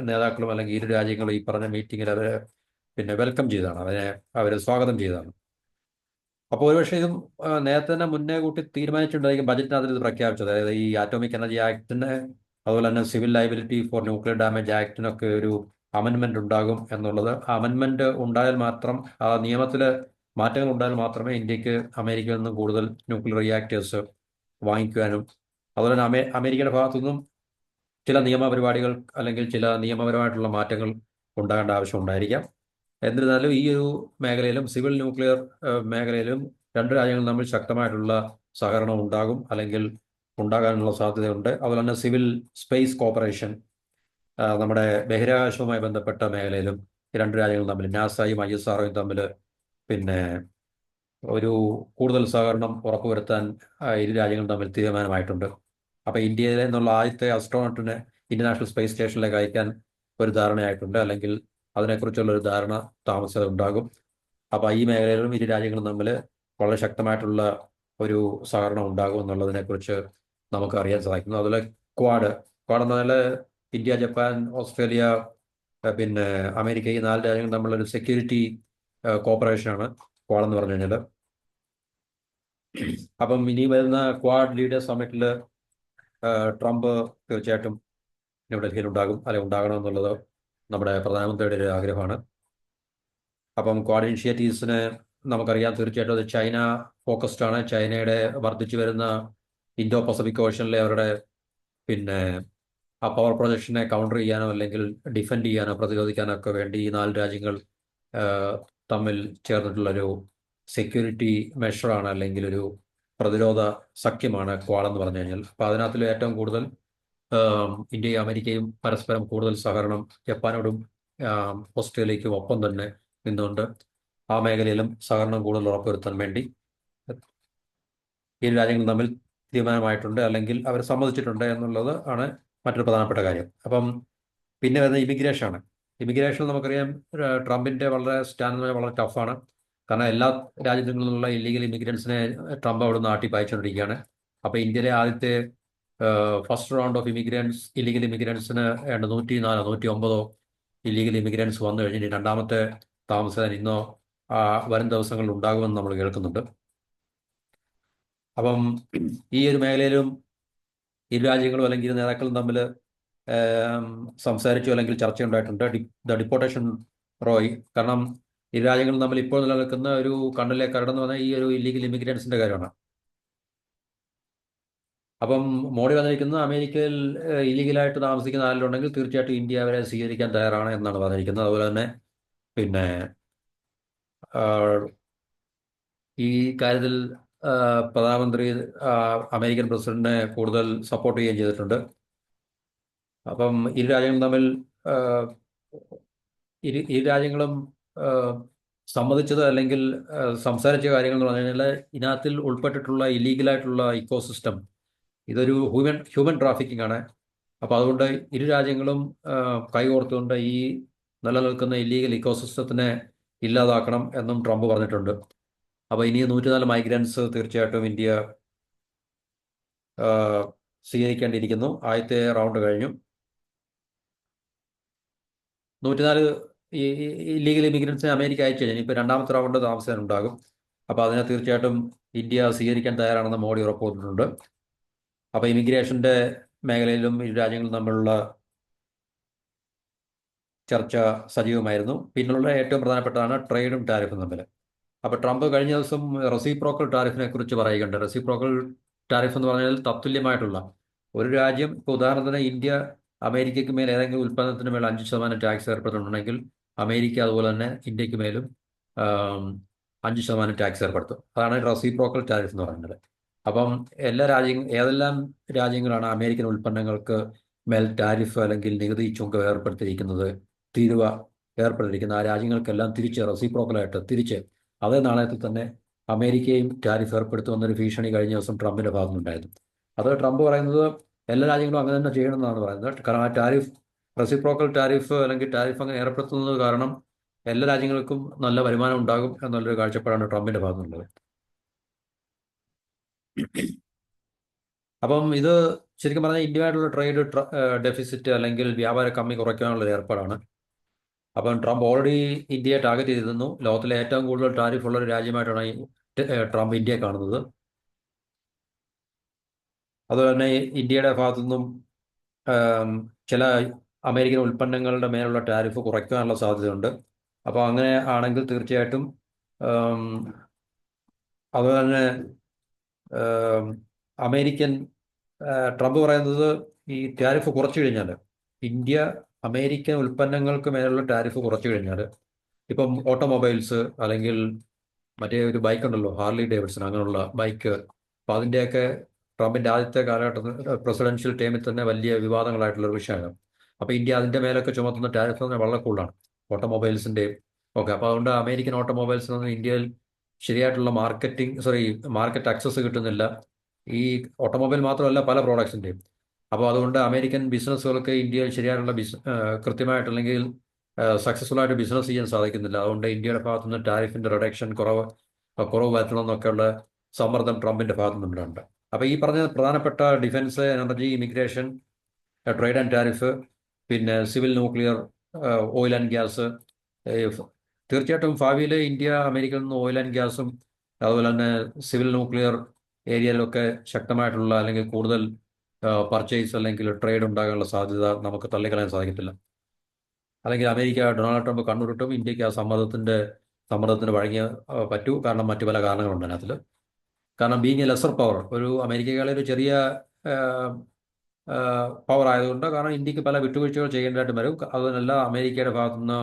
നേതാക്കളും അല്ലെങ്കിൽ ഇരു രാജ്യങ്ങളും ഈ പറഞ്ഞ മീറ്റിങ്ങിൽ അവരെ വെൽക്കം ചെയ്തതാണ്, അവർ സ്വാഗതം ചെയ്തതാണ്. അപ്പോൾ ഒരുപക്ഷെ ഇതും നേരത്തെ തന്നെ മുന്നേ കൂട്ടി തീരുമാനിച്ചിട്ടുണ്ടായിരിക്കും ബജറ്റിനകത്ത് ഇത് പ്രഖ്യാപിച്ചത്. അതായത് ഈ ആറ്റോമിക് എനർജി ആക്ടിന് അതുപോലെ തന്നെ civil liability for nuclear damage ആക്ടിനൊക്കെ ഒരു അമെൻമെന്റ് ഉണ്ടാകും എന്നുള്ളത്. അമെൻമെന്റ് ഉണ്ടായാൽ മാത്രം, ആ നിയമത്തിൽ മാറ്റങ്ങൾ ഉണ്ടായാൽ മാത്രമേ ഇന്ത്യക്ക് അമേരിക്കയിൽ നിന്നും കൂടുതൽ ന്യൂക്ലിയർ റിയാക്ടേഴ്സ് വാങ്ങിക്കുവാനും അതുപോലെ തന്നെ അമേരിക്കയുടെ ഭാഗത്തു നിന്നും ചില നിയമപരിപാടികൾ അല്ലെങ്കിൽ ചില നിയമപരമായിട്ടുള്ള മാറ്റങ്ങൾ ഉണ്ടാകേണ്ട ആവശ്യം ഉണ്ടായിരിക്കാം. എന്നിരുന്നാലും ഈ ഒരു മേഖലയിലും സിവിൽ ന്യൂക്ലിയർ മേഖലയിലും രണ്ട് രാജ്യങ്ങൾ തമ്മിൽ ശക്തമായിട്ടുള്ള സഹകരണം ഉണ്ടാകും, അല്ലെങ്കിൽ ഉണ്ടാകാനുള്ള സാധ്യതയുണ്ട്. അതുപോലെ തന്നെ സിവിൽ സ്പേസ് കോപ്പറേഷൻ, നമ്മുടെ ബഹിരാകാശവുമായി ബന്ധപ്പെട്ട മേഖലയിലും രണ്ട് രാജ്യങ്ങൾ തമ്മിൽ, നാസയും ISROയും തമ്മിൽ ഒരു കൂടുതൽ സഹകരണം ഉറപ്പുവരുത്താൻ ഇരു രാജ്യങ്ങളും തമ്മിൽ തീരുമാനമായിട്ടുണ്ട്. അപ്പോൾ ഇന്ത്യയിൽ നിന്നുള്ള ആദ്യത്തെ അസ്ട്രോണറ്റിനെ ഇന്റർനാഷണൽ സ്പേസ് സ്റ്റേഷനിലേക്ക് അയക്കാൻ ഒരു ധാരണയായിട്ടുണ്ട്, അല്ലെങ്കിൽ അതിനെക്കുറിച്ചുള്ള ഒരു ധാരണ താമസിയാതെ ഉണ്ടാകും. അപ്പോൾ ഈ മേഖലയിലും ഇരു രാജ്യങ്ങളും തമ്മിൽ വളരെ ശക്തമായിട്ടുള്ള ഒരു സഹകരണം ഉണ്ടാകും എന്നുള്ളതിനെക്കുറിച്ച് നമുക്ക് അറിയാൻ സാധിക്കുന്നു. അതുപോലെ ക്വാഡ് എന്ന് പറഞ്ഞാൽ ഇന്ത്യ, ജപ്പാൻ, ഓസ്ട്രേലിയ, അമേരിക്ക, ഈ 4 രാജ്യങ്ങൾ തമ്മിലുള്ള ഒരു സെക്യൂരിറ്റി കോപ്പറേഷനാണ് ക്വാഡ് എന്ന് പറഞ്ഞു കഴിഞ്ഞാൽ. അപ്പം ഇനി വരുന്ന ക്വാഡ് ലീഡേഴ്സ് സമ്മിറ്റിൽ ട്രംപ് തീർച്ചയായിട്ടും ന്യൂഡൽഹിയിൽ ഉണ്ടാകും, അല്ലെങ്കിൽ ഉണ്ടാകണമെന്നുള്ളത് നമ്മുടെ പ്രധാനമന്ത്രിയുടെ ഒരു ആഗ്രഹമാണ്. അപ്പം ക്വാഡ് ഇനിഷ്യേറ്റീവ്സിന് നമുക്കറിയാം തീർച്ചയായിട്ടും അത് ചൈന ഫോക്കസ്ഡ് ആണ്. ചൈനയുടെ വർദ്ധിച്ചു വരുന്ന ഇന്തോ പസഫിക് ഓഷനിലെ അവരുടെ ആ പവർ പ്രൊജക്ഷനെ കൗണ്ടർ ചെയ്യാനോ അല്ലെങ്കിൽ ഡിഫെൻഡ് ചെയ്യാനോ പ്രതിരോധിക്കാനോ ഒക്കെ വേണ്ടി ഈ 4 രാജ്യങ്ങൾ തമ്മിൽ ചേർന്നിട്ടുള്ളൊരു സെക്യൂരിറ്റി മെഷറാണ്, അല്ലെങ്കിൽ ഒരു പ്രതിരോധ സഖ്യമാണ് ക്വാഡ് എന്ന് പറഞ്ഞു കഴിഞ്ഞാൽ. അപ്പോൾ അതിനകത്തിൽ ഏറ്റവും കൂടുതൽ ഇന്ത്യയും അമേരിക്കയും പരസ്പരം കൂടുതൽ സഹകരണം, ജപ്പാനോടും ഓസ്ട്രേലിയയ്ക്കും ഒപ്പം തന്നെ നിന്നുകൊണ്ട് ആ മേഖലയിലും സഹകരണം കൂടുതൽ ഉറപ്പുവരുത്താൻ വേണ്ടി ഇരു രാജ്യങ്ങളും തമ്മിൽ തീരുമാനമായിട്ടുണ്ട്, അല്ലെങ്കിൽ അവർ സമ്മതിച്ചിട്ടുണ്ട് എന്നുള്ളത് ആണ് മറ്റൊരു പ്രധാനപ്പെട്ട കാര്യം. അപ്പം പിന്നെ വരുന്ന ഇമിഗ്രേഷനാണ്. ഇമിഗ്രേഷൻ നമുക്കറിയാം ട്രംപിൻ്റെ സ്റ്റാൻഡ് വളരെ ടഫാണ്. കാരണം എല്ലാ രാജ്യങ്ങളിൽ നിന്നുള്ള ഇല്ലീഗൽ ഇമിഗ്രൻസിനെ ട്രംപ് അവിടെ നിന്ന് ആട്ടി പായിച്ചുകൊണ്ടിരിക്കുകയാണ്. അപ്പോൾ ഇന്ത്യയിലെ ആദ്യത്തെ ഫസ്റ്റ് റൗണ്ട് ഓഫ് ഇല്ലീഗൽ ഇമിഗ്രൻസിന് 109 109 ഇല്ലീഗൽ ഇമിഗ്രൻസ് വന്നു കഴിഞ്ഞ് രണ്ടാമത്തെ താമസം ഇന്നോ വരും ദിവസങ്ങളിൽ ഉണ്ടാകുമെന്ന് നമ്മൾ കേൾക്കുന്നുണ്ട്. അപ്പം ഈ ഒരു മേഖലയിലും ഇരു രാജ്യങ്ങളും അല്ലെങ്കിൽ ഇരു നേതാക്കളും തമ്മിൽ സംസാരിച്ചു അല്ലെങ്കിൽ ചർച്ചയുണ്ടായിട്ടുണ്ട്. ദ ഡിപ്പോർട്ടേഷൻ റോയ്, കാരണം ഇരു രാജ്യങ്ങളും തമ്മിൽ ഇപ്പോൾ നിലനിൽക്കുന്ന ഒരു കണ്ണിലെ കരടെന്ന് പറഞ്ഞാൽ ഈ ഒരു ഇല്ലീഗൽ ഇമിഗ്രൻസിന്റെ കാര്യമാണ്. അപ്പം മോഡി പറഞ്ഞിരിക്കുന്നത് അമേരിക്കയിൽ ഇല്ലീഗലായിട്ട് താമസിക്കുന്ന ആരെങ്കിലും തീർച്ചയായിട്ടും ഇന്ത്യ അവരെ സ്വീകരിക്കാൻ തയ്യാറാണ് എന്നാണ് പറഞ്ഞിരിക്കുന്നത്. അതുപോലെ തന്നെ പിന്നെ ഈ കാര്യത്തിൽ പ്രധാനമന്ത്രി അമേരിക്കൻ പ്രസിഡന്റിനെ കൂടുതൽ സപ്പോർട്ട് ചെയ്യുകയും ചെയ്തിട്ടുണ്ട്. അപ്പം ഇരു രാജ്യങ്ങളും തമ്മിൽ ഇരു രാജ്യങ്ങളും സമ്മതിച്ചത് അല്ലെങ്കിൽ സംസാരിച്ച കാര്യങ്ങൾ എന്ന് പറഞ്ഞു കഴിഞ്ഞാൽ ഇതിനകത്തിൽ ഉൾപ്പെട്ടിട്ടുള്ള ഇല്ലീഗലായിട്ടുള്ള ഇക്കോസിസ്റ്റം ഇതൊരു ഹ്യൂമൻ ട്രാഫിക്കിംഗ് ആണ്. അപ്പോൾ അതുകൊണ്ട് ഇരു രാജ്യങ്ങളും കൈകോർത്തുകൊണ്ട് ഈ നിലനിൽക്കുന്ന ഇല്ലീഗൽ ഇക്കോസിസ്റ്റത്തിനെ ഇല്ലാതാക്കണം എന്നും ട്രംപ് പറഞ്ഞിട്ടുണ്ട്. അപ്പോൾ ഇനി 104 മൈഗ്രൻസ് തീർച്ചയായിട്ടും ഇന്ത്യ സ്വീകരിക്കേണ്ടിയിരിക്കുന്നു. ആദ്യത്തെ റൗണ്ട് കഴിഞ്ഞു. 104 ഇല്ലീഗൽ ഇമിഗ്രൻസിനെ അമേരിക്ക അയച്ചു കഴിഞ്ഞാൽ ഇപ്പോൾ രണ്ടാമത്തെ റൗണ്ട് താമസിക്കാനുണ്ടാകും. അപ്പോൾ അതിനെ തീർച്ചയായിട്ടും ഇന്ത്യ സ്വീകരിക്കാൻ തയ്യാറാണെന്ന് മോഡി ഉറപ്പുവരുത്തിയിട്ടുണ്ട്. അപ്പോൾ ഇമിഗ്രേഷന്റെ മേഖലയിലും ഇരു രാജ്യങ്ങളും തമ്മിലുള്ള ചർച്ച സജീവമായിരുന്നു. പിന്നുള്ള ഏറ്റവും പ്രധാനപ്പെട്ടതാണ് ട്രേഡും ടാരിഫും തമ്മിൽ. അപ്പോൾ ട്രംപ് കഴിഞ്ഞ ദിവസം റെസിപ്രോക്കൽ ടാരിഫിനെ കുറിച്ച് പറയുകയുണ്ട്. റെസിപ്രോക്കൽ ടാരിഫ് എന്ന് പറഞ്ഞാൽ തത്തുല്യമായിട്ടുള്ള ഒരു രാജ്യം, ഇപ്പോൾ ഉദാഹരണത്തിന് ഇന്ത്യ അമേരിക്കയ്ക്ക് മേൽ ഏതെങ്കിലും ഉൽപ്പന്നത്തിന് മേൽ 5% ടാക്സ് ഏർപ്പെടുത്തുന്നുണ്ടെങ്കിൽ അമേരിക്ക അതുപോലെ തന്നെ ഇന്ത്യക്ക് മേലും 5% ടാക്സ് ഏർപ്പെടുത്തും. അതാണ് റെസിപ്രോക്കൽ ടാരിഫ് എന്ന് പറയുന്നത്. അപ്പം ഏതെല്ലാം രാജ്യങ്ങളാണ് അമേരിക്കൻ ഉൽപ്പന്നങ്ങൾക്ക് മേൽ ടാരിഫ് അല്ലെങ്കിൽ നികുതി ചുങ്കം ഏർപ്പെടുത്തിയിരിക്കുന്നത്, തീരുവ ഏർപ്പെട്ടിരിക്കുന്ന ആ രാജ്യങ്ങൾക്കെല്ലാം തിരിച്ച് റെസിപ്രോക്കലായിട്ട് തിരിച്ച് അതേ നാണയത്തിൽ തന്നെ അമേരിക്കയും ടാരിഫ് ഏർപ്പെടുത്തുമെന്നൊരു ഭീഷണി കഴിഞ്ഞ ദിവസം ട്രംപിന്റെ ഭാഗത്തുനിന്നുണ്ടായിരുന്നു. അത് ട്രംപ് പറയുന്നത് എല്ലാ രാജ്യങ്ങളും അങ്ങനെ തന്നെ ചെയ്യണമെന്നാണ് പറയുന്നത്. കാരണം ആ ടാരിഫ്, റെസിപ്രോക്കൽ ടാരിഫ് അല്ലെങ്കിൽ ടാരിഫ് അങ്ങനെ ഏർപ്പെടുത്തുന്നത് കാരണം എല്ലാ രാജ്യങ്ങൾക്കും നല്ല വരുമാനം ഉണ്ടാകും എന്നുള്ളൊരു കാഴ്ചപ്പാടാണ് ട്രംപിന്റെ ഭാഗത്തുനിന്നുള്ളത്. അപ്പം ഇത് ശരിക്കും പറഞ്ഞാൽ ഇന്ത്യയുമായിട്ടുള്ള ട്രേഡ് ഡെഫിസിറ്റ് അല്ലെങ്കിൽ വ്യാപാര കമ്മി കുറയ്ക്കാനുള്ള ഏർപ്പാടാണ്. അപ്പം ട്രംപ് ഓൾറെഡി ഇന്ത്യയെ ടാർഗറ്റ് ചെയ്തിരുന്നു. ലോകത്തിലെ ഏറ്റവും കൂടുതൽ ടാരിഫ് ഉള്ള ഒരു രാജ്യമായിട്ടാണ് ട്രംപ് ഇന്ത്യയെ കാണുന്നത്. അതുപോലെ തന്നെ ഇന്ത്യയുടെ ഭാഗത്തുനിന്നും ചില അമേരിക്കൻ ഉൽപ്പന്നങ്ങളുടെ മേലുള്ള ടാരിഫ് കുറയ്ക്കാനുള്ള സാധ്യതയുണ്ട്. അപ്പോൾ അങ്ങനെ ആണെങ്കിൽ തീർച്ചയായിട്ടും അതുപോലെ തന്നെ അമേരിക്കൻ ട്രംപ് പറയുന്നത് ഈ ടാരിഫ് കുറച്ചു കഴിഞ്ഞാൽ ഇന്ത്യ അമേരിക്കൻ ഉൽപ്പന്നങ്ങൾക്ക് മേലുള്ള ടാരിഫ് കുറച്ചു കഴിഞ്ഞാൽ ഇപ്പം ഓട്ടോമൊബൈൽസ് അല്ലെങ്കിൽ മറ്റേ ഒരു ബൈക്ക് ഉണ്ടല്ലോ, ഹാർലി ഡേവിഡ്സൺ, അങ്ങനെയുള്ള ബൈക്ക്, അപ്പം അതിൻ്റെയൊക്കെ ട്രംപിൻ്റെ ആദ്യത്തെ കാലഘട്ടത്തിൽ പ്രസിഡൻഷ്യൽ ടൈമിൽ തന്നെ വലിയ വിവാദങ്ങളായിട്ടുള്ള ഒരു വിഷയമാണ്. അപ്പോൾ ഇന്ത്യ അതിൻ്റെ മേലൊക്കെ ചുമത്തുന്ന ടാരിഫ് തന്നെ വളരെ കൂടുതലാണ്, ഓട്ടോമൊബൈൽസിൻ്റെയും ഒക്കെ. അപ്പോൾ അതുകൊണ്ട് അമേരിക്കൻ ഓട്ടോമൊബൈൽസിനൊന്നും ഇന്ത്യയിൽ ശരിയായിട്ടുള്ള മാർക്കറ്റ് ആക്സസ് കിട്ടുന്നില്ല. ഈ ഓട്ടോമൊബൈൽ മാത്രമല്ല, പല പ്രോഡക്ട്സിൻ്റെയും. അപ്പോൾ അതുകൊണ്ട് അമേരിക്കൻ ബിസിനസ്സുകൾക്ക് ഇന്ത്യയിൽ ശരിയായിട്ടുള്ള കൃത്യമായിട്ട് അല്ലെങ്കിൽ സക്സസ്ഫുൾ ആയിട്ട് ബിസിനസ് ചെയ്യാൻ സാധിക്കുന്നില്ല. അതുകൊണ്ട് ഇന്ത്യയുടെ ഭാഗത്തുനിന്ന് ടാരിഫിന്റെ റിഡക്ഷൻ കുറവ് വരുത്തണമെന്നൊക്കെയുള്ള സമ്മർദ്ദം ട്രംപിന്റെ ഭാഗത്തുനിന്നുണ്ട്. അപ്പോൾ ഈ പറഞ്ഞ പ്രധാനപ്പെട്ട defence, energy, immigration, trade and tariff, പിന്നെ civil, nuclear, oil and gas, തീർച്ചയായിട്ടും ഭാവിയിൽ ഇന്ത്യ അമേരിക്കയിൽ നിന്ന് ഓയിൽ ആൻഡ് ഗ്യാസും അതുപോലെ തന്നെ സിവിൽ ന്യൂക്ലിയർ ഏരിയയിലൊക്കെ ശക്തമായിട്ടുള്ള അല്ലെങ്കിൽ കൂടുതൽ പർച്ചേസ് അല്ലെങ്കിൽ ട്രേഡ് ഉണ്ടാകാനുള്ള സാധ്യത നമുക്ക് തള്ളിക്കളയാൻ സാധിക്കത്തില്ല. അല്ലെങ്കിൽ അമേരിക്ക, ഡൊണാൾഡ് ട്രംപ് കണ്ണുരുട്ടും ഇന്ത്യക്ക് ആ സമ്മർദ്ദത്തിന് വഴങ്ങിയ പറ്റൂ. കാരണം മറ്റു പല കാരണങ്ങളുണ്ട് അതിനകത്തിൽ. കാരണം ബീങ് എ ലെസർ പവർ, ഒരു അമേരിക്കകളെ ഒരു ചെറിയ പവർ ആയതുകൊണ്ട്, കാരണം ഇന്ത്യക്ക് പല വിട്ടുവീഴ്ചകൾ ചെയ്യേണ്ടതായിട്ട് വരും. അതിനല്ല അമേരിക്കയുടെ ഭാഗത്തുനിന്ന്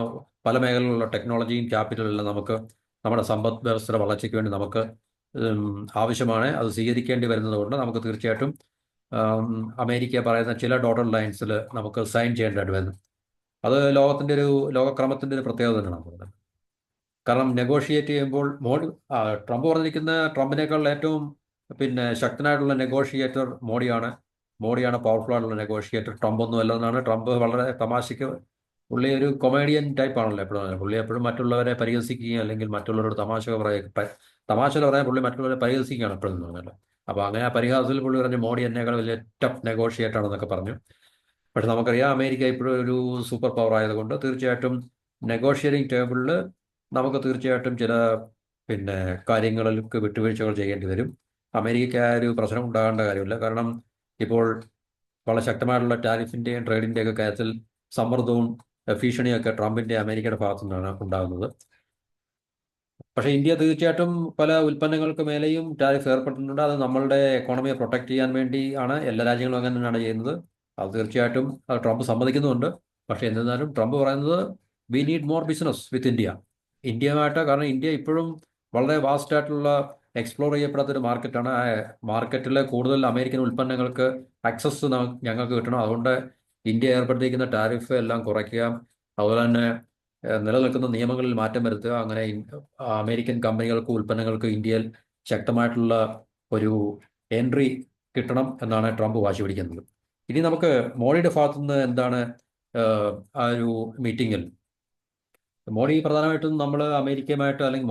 പല മേഖലകളിലുള്ള ടെക്നോളജിയും ക്യാപിറ്റലും എല്ലാം നമുക്ക് നമ്മുടെ സമ്പദ് വ്യവസ്ഥയുടെ വളർച്ചയ്ക്ക് വേണ്ടി നമുക്ക് ആവശ്യമാണ്. അത് സ്വീകരിക്കേണ്ടി വരുന്നത് കൊണ്ട് നമുക്ക് തീർച്ചയായിട്ടും അമേരിക്ക പറയുന്ന ചില ഡോട്ടഡ് ലൈൻസിൽ നമുക്ക് സൈൻ ചെയ്യേണ്ടതായിട്ട് വരുന്നു. അത് ലോകക്രമത്തിൻ്റെ ഒരു പ്രത്യേകത തന്നെയാണ്. കാരണം നെഗോഷിയേറ്റ് ചെയ്യുമ്പോൾ ട്രംപ് പറഞ്ഞിരിക്കുന്ന ട്രംപിനേക്കാൾ ഏറ്റവും ശക്തനായിട്ടുള്ള നെഗോഷിയേറ്റർ മോഡിയാണ് പവർഫുൾ ആയിട്ടുള്ള നെഗോഷിയേറ്റർ. ട്രംപ് ഒന്നും അല്ലെന്നാണ്. ട്രംപ് വളരെ തമാശയ്ക്ക്, പുള്ളി ഒരു കൊമേഡിയൻ ടൈപ്പ് ആണല്ലോ എപ്പോഴും. പുള്ളി എപ്പോഴും മറ്റുള്ളവരെ പരിഹസിക്കുകയും അല്ലെങ്കിൽ മറ്റുള്ളവരോട് തമാശ പറയാൻ പുള്ളി മറ്റുള്ളവരെ പരിഹസിക്കുകയാണ് എപ്പോഴും. അപ്പോൾ അങ്ങനെ ആ പരിഹാസത്തിൽ പുള്ളി പറഞ്ഞു മോഡി എന്നേക്കാൾ വലിയ ടഫ് നെഗോഷിയേറ്റർ ആണെന്നൊക്കെ പറഞ്ഞു. പക്ഷെ നമുക്കറിയാം അമേരിക്ക ഇപ്പോഴും ഒരു സൂപ്പർ പവർ ആയതുകൊണ്ട് തീർച്ചയായിട്ടും നെഗോഷിയേറ്റിംഗ് ടേബിളിൽ നമുക്ക് തീർച്ചയായിട്ടും ചില പിന്നെ കാര്യങ്ങൾക്ക് വിട്ടുവീഴ്ചകൾ ചെയ്യേണ്ടി വരും. അമേരിക്കയ്ക്ക് ആ ഒരു പ്രശ്നം ഉണ്ടാകേണ്ട കാര്യമില്ല. കാരണം ഇപ്പോൾ വളരെ ശക്തമായിട്ടുള്ള ടാരിഫിൻ്റെയും ട്രേഡിൻ്റെയും ഒക്കെ കാര്യത്തിൽ സമ്മർദ്ദവും ഭീഷണിയൊക്കെ ട്രംപിൻ്റെ അമേരിക്കയുടെ ഭാഗത്തു നിന്നാണ് ഉണ്ടാകുന്നത്. പക്ഷേ ഇന്ത്യ തീർച്ചയായിട്ടും പല ഉൽപ്പന്നങ്ങൾക്ക് മേലെയും ടാരിഫ് ഏർപ്പെട്ടിട്ടുണ്ട്. അത് നമ്മളുടെ എക്കോണമിയെ പ്രൊട്ടക്ട് ചെയ്യാൻ വേണ്ടി ആണ്. എല്ലാ രാജ്യങ്ങളും അങ്ങനെ തന്നെയാണ് ചെയ്യുന്നത്. അത് തീർച്ചയായിട്ടും ട്രംപ് സമ്മതിക്കുന്നുമുണ്ട്. പക്ഷേ എന്നിരുന്നാലും ട്രംപ് പറയുന്നത് we need more business with India. ഇന്ത്യയുമായിട്ട്, കാരണം ഇന്ത്യ ഇപ്പോഴും വളരെ വാസ്റ്റ് ആയിട്ടുള്ള എക്സ്പ്ലോർ ചെയ്യപ്പെടാത്തൊരു മാർക്കറ്റാണ്. ആ മാർക്കറ്റിലെ കൂടുതൽ അമേരിക്കൻ ഉൽപ്പന്നങ്ങൾക്ക് ആക്സസ് ഞങ്ങൾക്ക് കിട്ടണം. അതുകൊണ്ട് ഇന്ത്യ ഏർപ്പെടുത്തിയിരിക്കുന്ന ടാരിഫ് എല്ലാം കുറയ്ക്കുക, അതുപോലെ തന്നെ നിലനിൽക്കുന്ന നിയമങ്ങളിൽ മാറ്റം വരുത്തുക. അങ്ങനെ അമേരിക്കൻ കമ്പനികൾക്ക് ഉൽപ്പന്നങ്ങൾക്ക് ഇന്ത്യയിൽ ശക്തമായിട്ടുള്ള ഒരു എൻട്രി കിട്ടണം എന്നാണ് ട്രംപ് വാശി പിടിക്കുന്നത്. ഇനി നമുക്ക് മോഡിയുടെ ഭാഗത്തുനിന്ന് എന്താണ് ആ ഒരു മീറ്റിങ്ങിൽ മോഡി പ്രധാനമായിട്ടും നമ്മൾ അമേരിക്കയുമായിട്ട്, അല്ലെങ്കിൽ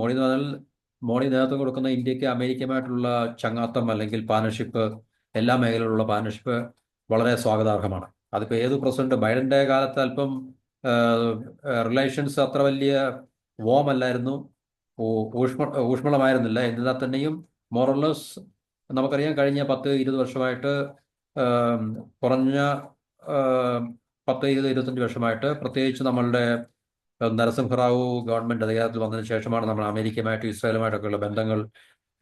മോഡി നേതൃത്വം കൊടുക്കുന്ന ഇന്ത്യക്ക് അമേരിക്കയുമായിട്ടുള്ള ചങ്ങാത്തം അല്ലെങ്കിൽ പാർട്ണർഷിപ്പ്, എല്ലാ മേഖലയിലുള്ള പാർട്ണർഷിപ്പ് വളരെ സ്വാഗതാർഹമാണ്. അതിപ്പോൾ ഏത് പ്രസിഡന്റ്, ബൈഡന്റെ കാലത്ത് അല്പം റിലേഷൻസ് അത്ര വലിയ വോം അല്ലായിരുന്നു, ഊഷ്മളമായിരുന്നില്ല. എന്നിരുന്നാൽ തന്നെയും മോറൽലെസ് നമുക്കറിയാം കഴിഞ്ഞ 10-20 വർഷമായിട്ട്, കുറഞ്ഞ 10-20-25 വർഷമായിട്ട്, പ്രത്യേകിച്ച് നമ്മളുടെ നരസിംഹറാവു ഗവൺമെന്റ് അധികാരത്തിൽ വന്നതിന് ശേഷമാണ് നമ്മൾ അമേരിക്കയുമായിട്ടും ഇസ്രായേലുമായിട്ടൊക്കെയുള്ള ബന്ധങ്ങൾ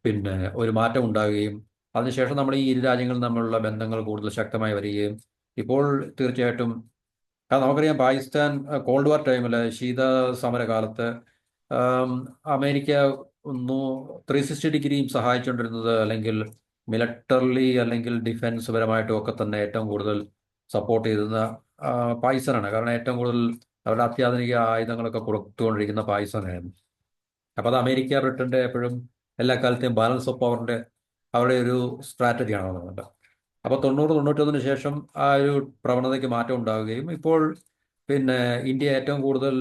പിന്നെ ഒരു മാറ്റം ഉണ്ടാകുകയും അതിനുശേഷം നമ്മൾ ഈ ഇരു രാജ്യങ്ങളും തമ്മിലുള്ള ബന്ധങ്ങൾ കൂടുതൽ ശക്തമായി വരികയും ഇപ്പോൾ തീർച്ചയായിട്ടും നമുക്കറിയാം പാകിസ്ഥാൻ കോൾഡ് വാർ ടൈമിൽ, ശീത സമരകാലത്ത് അമേരിക്ക 360 ഡിഗ്രിയും സഹായിച്ചുകൊണ്ടിരുന്നത്, അല്ലെങ്കിൽ മിലിറ്ററിലി അല്ലെങ്കിൽ ഡിഫൻസ് പരമായിട്ടും ഒക്കെ തന്നെ ഏറ്റവും കൂടുതൽ സപ്പോർട്ട് ചെയ്തിരുന്ന പാകിസ്ഥാനാണ്. കാരണം ഏറ്റവും കൂടുതൽ അവരുടെ അത്യാധുനിക ആയുധങ്ങളൊക്കെ കൊടുത്തുകൊണ്ടിരിക്കുന്ന പാകിസ്ഥാനായിരുന്നു. അപ്പോൾ അത് അമേരിക്ക ബ്രിട്ടന്റെ എപ്പോഴും എല്ലാ കാലത്തെയും ബാലൻസ് ഓഫ് പവറിന്റെ അവരുടെ ഒരു സ്ട്രാറ്റജിയാണ് അതുകൊണ്ട്. അപ്പോൾ 90-91 ശേഷം ആ ഒരു പ്രവണതയ്ക്ക് മാറ്റം ഉണ്ടാവുകയും ഇപ്പോൾ പിന്നെ ഇന്ത്യ ഏറ്റവും കൂടുതൽ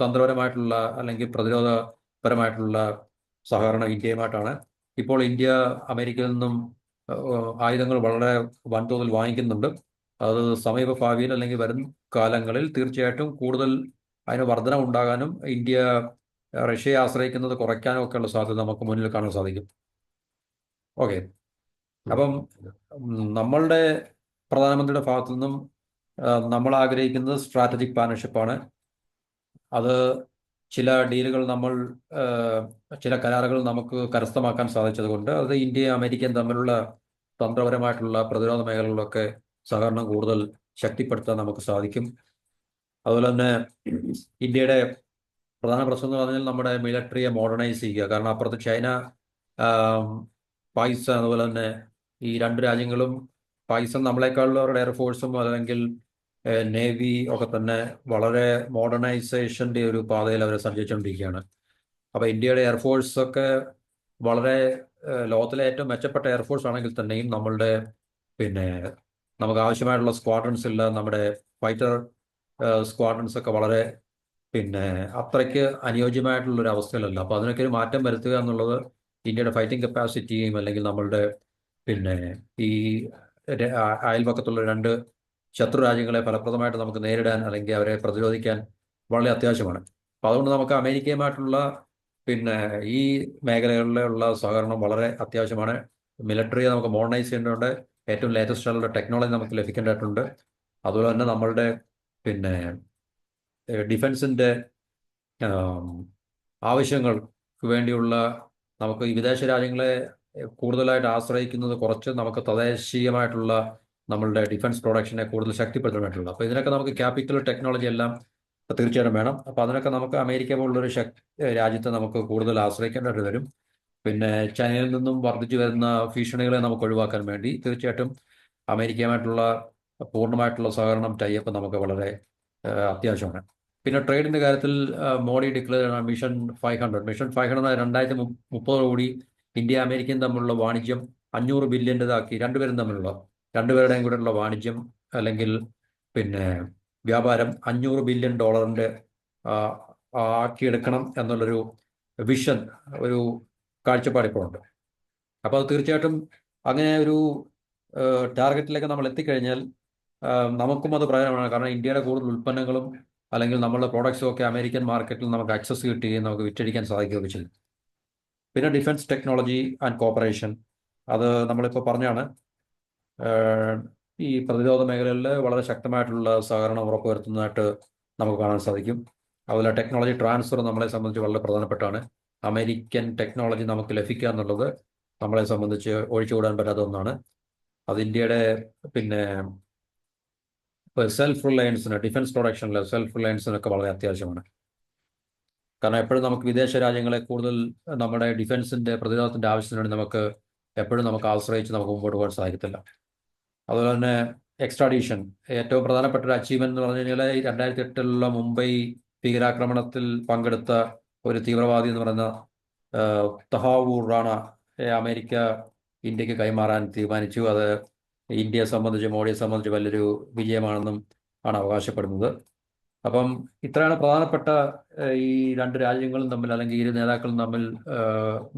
തന്ത്രപരമായിട്ടുള്ള അല്ലെങ്കിൽ പ്രതിരോധപരമായിട്ടുള്ള സഹകരണം ഇന്ത്യയുമായിട്ടാണ്. ഇപ്പോൾ ഇന്ത്യ അമേരിക്കയിൽ നിന്നും ആയുധങ്ങൾ വളരെ വൻതോതിൽ വാങ്ങിക്കുന്നുണ്ട്. അത് സമീപ ഭാവിയിൽ അല്ലെങ്കിൽ വരും കാലങ്ങളിൽ തീർച്ചയായിട്ടും കൂടുതൽ അതിന് വർധന ഉണ്ടാകാനും ഇന്ത്യ റഷ്യയെ ആശ്രയിക്കുന്നത് കുറയ്ക്കാനും ഒക്കെയുള്ള സാധ്യത നമുക്ക് മുന്നിൽ കാണാൻ സാധിക്കും. ഓക്കെ, അപ്പം നമ്മളുടെ പ്രധാനമന്ത്രിയുടെ ഭാഗത്തു നിന്നും നമ്മൾ ആഗ്രഹിക്കുന്നത് സ്ട്രാറ്റജിക് പാർട്ണർഷിപ്പാണ്. അത് ചില ഡീലുകൾ ചില കരാറുകൾ നമുക്ക് കരസ്ഥമാക്കാൻ സാധിച്ചതുകൊണ്ട് അത് ഇന്ത്യയും അമേരിക്കയും തമ്മിലുള്ള തന്ത്രപരമായിട്ടുള്ള പ്രതിരോധ മേഖലകളിലൊക്കെ സഹകരണം കൂടുതൽ ശക്തിപ്പെടുത്താൻ നമുക്ക് സാധിക്കും. അതുപോലെ തന്നെ ഇന്ത്യയുടെ പ്രധാന പ്രശ്നം എന്ന് പറഞ്ഞാൽ നമ്മുടെ മിലിറ്ററിയെ മോഡേണൈസ് ചെയ്യുക. കാരണം അപ്പുറത്ത് ചൈന, പാകിസ്ഥാൻ, അതുപോലെ തന്നെ ഈ രണ്ട് രാജ്യങ്ങളും, പാകിസ്ഥാൻ നമ്മളെക്കാളുള്ള അവരുടെ എയർഫോഴ്സും അല്ലെങ്കിൽ നേവി ഒക്കെ തന്നെ വളരെ മോഡേണൈസേഷന്റെ ഒരു പാതയിൽ അവർ സഞ്ചരിച്ചുകൊണ്ടിരിക്കുകയാണ്. അപ്പോൾ ഇന്ത്യയുടെ എയർഫോഴ്സ് ഒക്കെ വളരെ ലോകത്തിലെ ഏറ്റവും മെച്ചപ്പെട്ട എയർഫോഴ്സ് ആണെങ്കിൽ തന്നെയും നമ്മളുടെ പിന്നെ നമുക്ക് ആവശ്യമായിട്ടുള്ള സ്ക്വാഡ്രൻസ് ഇല്ല. നമ്മുടെ ഫൈറ്റർ സ്ക്വാഡ്രൻസ് ഒക്കെ വളരെ അത്രയ്ക്ക് അനുയോജ്യമായിട്ടുള്ളൊരു അവസ്ഥയിലല്ല. അപ്പോൾ അതിനൊക്കെ ഒരു മാറ്റം വരുത്തുക എന്നുള്ളത് ഇന്ത്യയുടെ ഫൈറ്റിംഗ് കപ്പാസിറ്റിയും അല്ലെങ്കിൽ നമ്മളുടെ ഈ അയൽപക്കത്തുള്ള രണ്ട് ശത്രു രാജ്യങ്ങളെ ഫലപ്രദമായിട്ട് നമുക്ക് നേരിടാൻ അല്ലെങ്കിൽ അവരെ പ്രതിരോധിക്കാൻ വളരെ അത്യാവശ്യമാണ്. അപ്പോൾ അതുകൊണ്ട് നമുക്ക് അമേരിക്കയുമായിട്ടുള്ള ഈ മേഖലകളിലുള്ള സഹകരണം വളരെ അത്യാവശ്യമാണ്. മിലിറ്ററിയെ നമുക്ക് മോഡേണൈസ് ചെയ്യേണ്ടതുണ്ട്. ഏറ്റവും ലേറ്റസ്റ്റ് ആയിട്ടുള്ള ടെക്നോളജി നമുക്ക് ലഭിക്കേണ്ടതായിട്ടുണ്ട്. അതുപോലെ തന്നെ നമ്മളുടെ ഡിഫൻസിൻ്റെ ആവശ്യങ്ങൾക്ക് വേണ്ടിയുള്ള നമുക്ക് ഈ വിദേശ രാജ്യങ്ങളെ കൂടുതലായിട്ട് ആശ്രയിക്കുന്നത് കുറച്ച് നമുക്ക് തദ്ദേശീയമായിട്ടുള്ള നമ്മളുടെ ഡിഫൻസ് പ്രൊഡക്ഷനെ കൂടുതൽ ശക്തിപ്പെടുത്താനായിട്ടുള്ളത്. അപ്പോൾ ഇതിനൊക്കെ നമുക്ക് ക്യാപിറ്റൽ ടെക്നോളജി എല്ലാം തീർച്ചയായിട്ടും വേണം. അപ്പോൾ അതിനൊക്കെ നമുക്ക് അമേരിക്ക പോലുള്ളൊരു രാജ്യത്തെ നമുക്ക് കൂടുതൽ ആശ്രയിക്കേണ്ടതായിട്ട് വരും. ചൈനയിൽ നിന്നും വർദ്ധിച്ചു വരുന്ന ഭീഷണികളെ നമുക്ക് ഒഴിവാക്കാൻ വേണ്ടി തീർച്ചയായിട്ടും അമേരിക്കയുമായിട്ടുള്ള പൂർണ്ണമായിട്ടുള്ള സഹകരണം ടൈപ്പ് നമുക്ക് വളരെ അത്യാവശ്യമാണ്. ട്രേഡിന്റെ കാര്യത്തിൽ മോഡി ഡിക്ലെയർ ചെയ്യണം മിഷൻ 500. മിഷൻ 500 2030 ഇന്ത്യ അമേരിക്കയും തമ്മിലുള്ള വാണിജ്യം 500 ബില്യൻ്റെതാക്കി, രണ്ടുപേരുടെയും കൂടെയുള്ള വാണിജ്യം അല്ലെങ്കിൽ വ്യാപാരം $500 ബില്യൺ ആക്കിയെടുക്കണം എന്നുള്ളൊരു വിഷൻ, ഒരു കാഴ്ചപ്പാട് ഇപ്പോൾ ഉണ്ട്. അപ്പോൾ അത് തീർച്ചയായിട്ടും അങ്ങനെ ഒരു ടാർഗറ്റിലേക്ക് നമ്മൾ എത്തിക്കഴിഞ്ഞാൽ നമുക്കും അത് പ്രയോജനമാണ്. കാരണം ഇന്ത്യയുടെ കൂടുതൽ ഉൽപ്പന്നങ്ങളും അല്ലെങ്കിൽ നമ്മളുടെ പ്രോഡക്ട്സും ഒക്കെ അമേരിക്കൻ മാർക്കറ്റിൽ നമുക്ക് ആക്സസ് കിട്ടുകയും നമുക്ക് വിറ്റഴിക്കാൻ സാധിക്കുകയൊക്കെ ചെയ്യും. പിന്നെ ഡിഫൻസ് ടെക്നോളജി ആൻഡ് കോപ്പറേഷൻ, അത് നമ്മളിപ്പോൾ പറഞ്ഞാണ്. ഏഹ് ഈ പ്രതിരോധ മേഖലകളിൽ വളരെ ശക്തമായിട്ടുള്ള സഹകരണം ഉറപ്പുവരുത്തുന്നതായിട്ട് നമുക്ക് കാണാൻ സാധിക്കും. അതുപോലെ ടെക്നോളജി ട്രാൻസ്ഫർ നമ്മളെ സംബന്ധിച്ച് വളരെ പ്രധാനപ്പെട്ടാണ്. അമേരിക്കൻ ടെക്നോളജി നമുക്ക് ലഭിക്കുക എന്നുള്ളത് നമ്മളെ സംബന്ധിച്ച് ഒഴിച്ചുകൂടാൻ പറ്റാത്ത ഒന്നാണ്. അത് ഇന്ത്യയുടെ പിന്നെ സെൽഫ് റിലയൻസിന്, ഡിഫൻസ് പ്രൊഡക്ഷനിൽ സെൽഫ് റിലയൻസിനൊക്കെ വളരെ അത്യാവശ്യമാണ്. കാരണം എപ്പോഴും നമുക്ക് വിദേശ രാജ്യങ്ങളെ കൂടുതൽ നമ്മുടെ ഡിഫൻസിന്റെ പ്രതിരോധത്തിന്റെ ആവശ്യത്തിന് വേണ്ടി എപ്പോഴും നമുക്ക് ആശ്രയിച്ച് നമുക്ക് മുമ്പോട്ട് പോകാൻ സാധിക്കത്തില്ല. അതുപോലെ തന്നെ എക്സ്ട്രാഡീഷൻ ഏറ്റവും പ്രധാനപ്പെട്ട ഒരു അച്ചീവ്മെന്റ് എന്ന് പറഞ്ഞു കഴിഞ്ഞാൽ 2008 മുംബൈ ഭീകരാക്രമണത്തിൽ പങ്കെടുത്ത ഒരു തീവ്രവാദി എന്ന് പറയുന്ന തഹാവൂർ റാണ അമേരിക്ക ഇന്ത്യക്ക് കൈമാറാൻ തീരുമാനിച്ചു. അത് ഇന്ത്യയെ സംബന്ധിച്ച്, മോഡിയെ സംബന്ധിച്ച് വലിയൊരു വിജയമാണെന്നും ആണ് അവകാശപ്പെടുന്നത്. അപ്പം ഇത്രയാണ് പ്രധാനപ്പെട്ട ഈ രണ്ട് രാജ്യങ്ങളും തമ്മിൽ അല്ലെങ്കിൽ ഇരു നേതാക്കളും തമ്മിൽ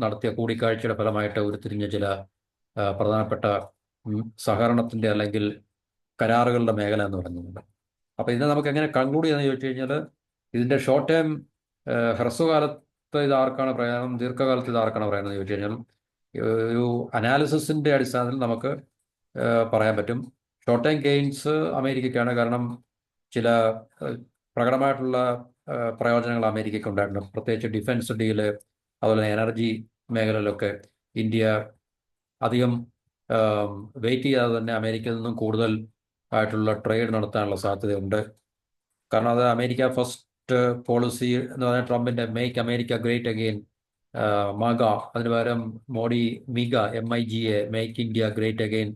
നടത്തിയ കൂടിക്കാഴ്ചയുടെ ഫലമായിട്ട് ഉരുത്തിരിഞ്ഞ ചില പ്രധാനപ്പെട്ട സഹകരണത്തിന്റെ അല്ലെങ്കിൽ കരാറുകളുടെ മേഖല എന്ന് പറയുന്നുണ്ട്. അപ്പോൾ ഇതിനെ നമുക്ക് എങ്ങനെ കൺക്ലൂഡ് ചെയ്യാന്ന് ചോദിച്ചു കഴിഞ്ഞാൽ, ഇതിന്റെ ഷോർട്ട് ടേം ഹ്രസ്വകാലത്ത് ഇത് ആർക്കാണ് പ്രയോജനം, ദീർഘകാലത്ത് ഇത് ആർക്കാണ് പ്രയോജനം എന്ന് ചോദിച്ചു കഴിഞ്ഞാൽ ഒരു അനാലിസിസിന്റെ അടിസ്ഥാനത്തിൽ നമുക്ക് പറയാൻ പറ്റും. ഷോർട്ട് ടൈം ഗെയിൻസ് അമേരിക്കയ്ക്കാണ്. കാരണം ചില പ്രകടമായിട്ടുള്ള പ്രയോജനങ്ങൾ അമേരിക്കയ്ക്ക് ഉണ്ടായിട്ടുണ്ട്. പ്രത്യേകിച്ച് ഡിഫൻസ് ഡീല്, അതുപോലെ എനർജി മേഖലയിലൊക്കെ ഇന്ത്യ അധികം വെയിറ്റ് ചെയ്യാതെ തന്നെ അമേരിക്കയിൽ നിന്നും കൂടുതൽ ആയിട്ടുള്ള ട്രേഡ് നടത്താനുള്ള സാധ്യതയുണ്ട്. കാരണം അത് അമേരിക്ക ഫസ്റ്റ് പോളിസി എന്ന് പറഞ്ഞാൽ ട്രംപിന്റെ മേക്ക് അമേരിക്ക ഗ്രേറ്റ് അഗെയിൻ, മാഗ, അതിന് പകരം Modi മിഗ, MIGA, make India great again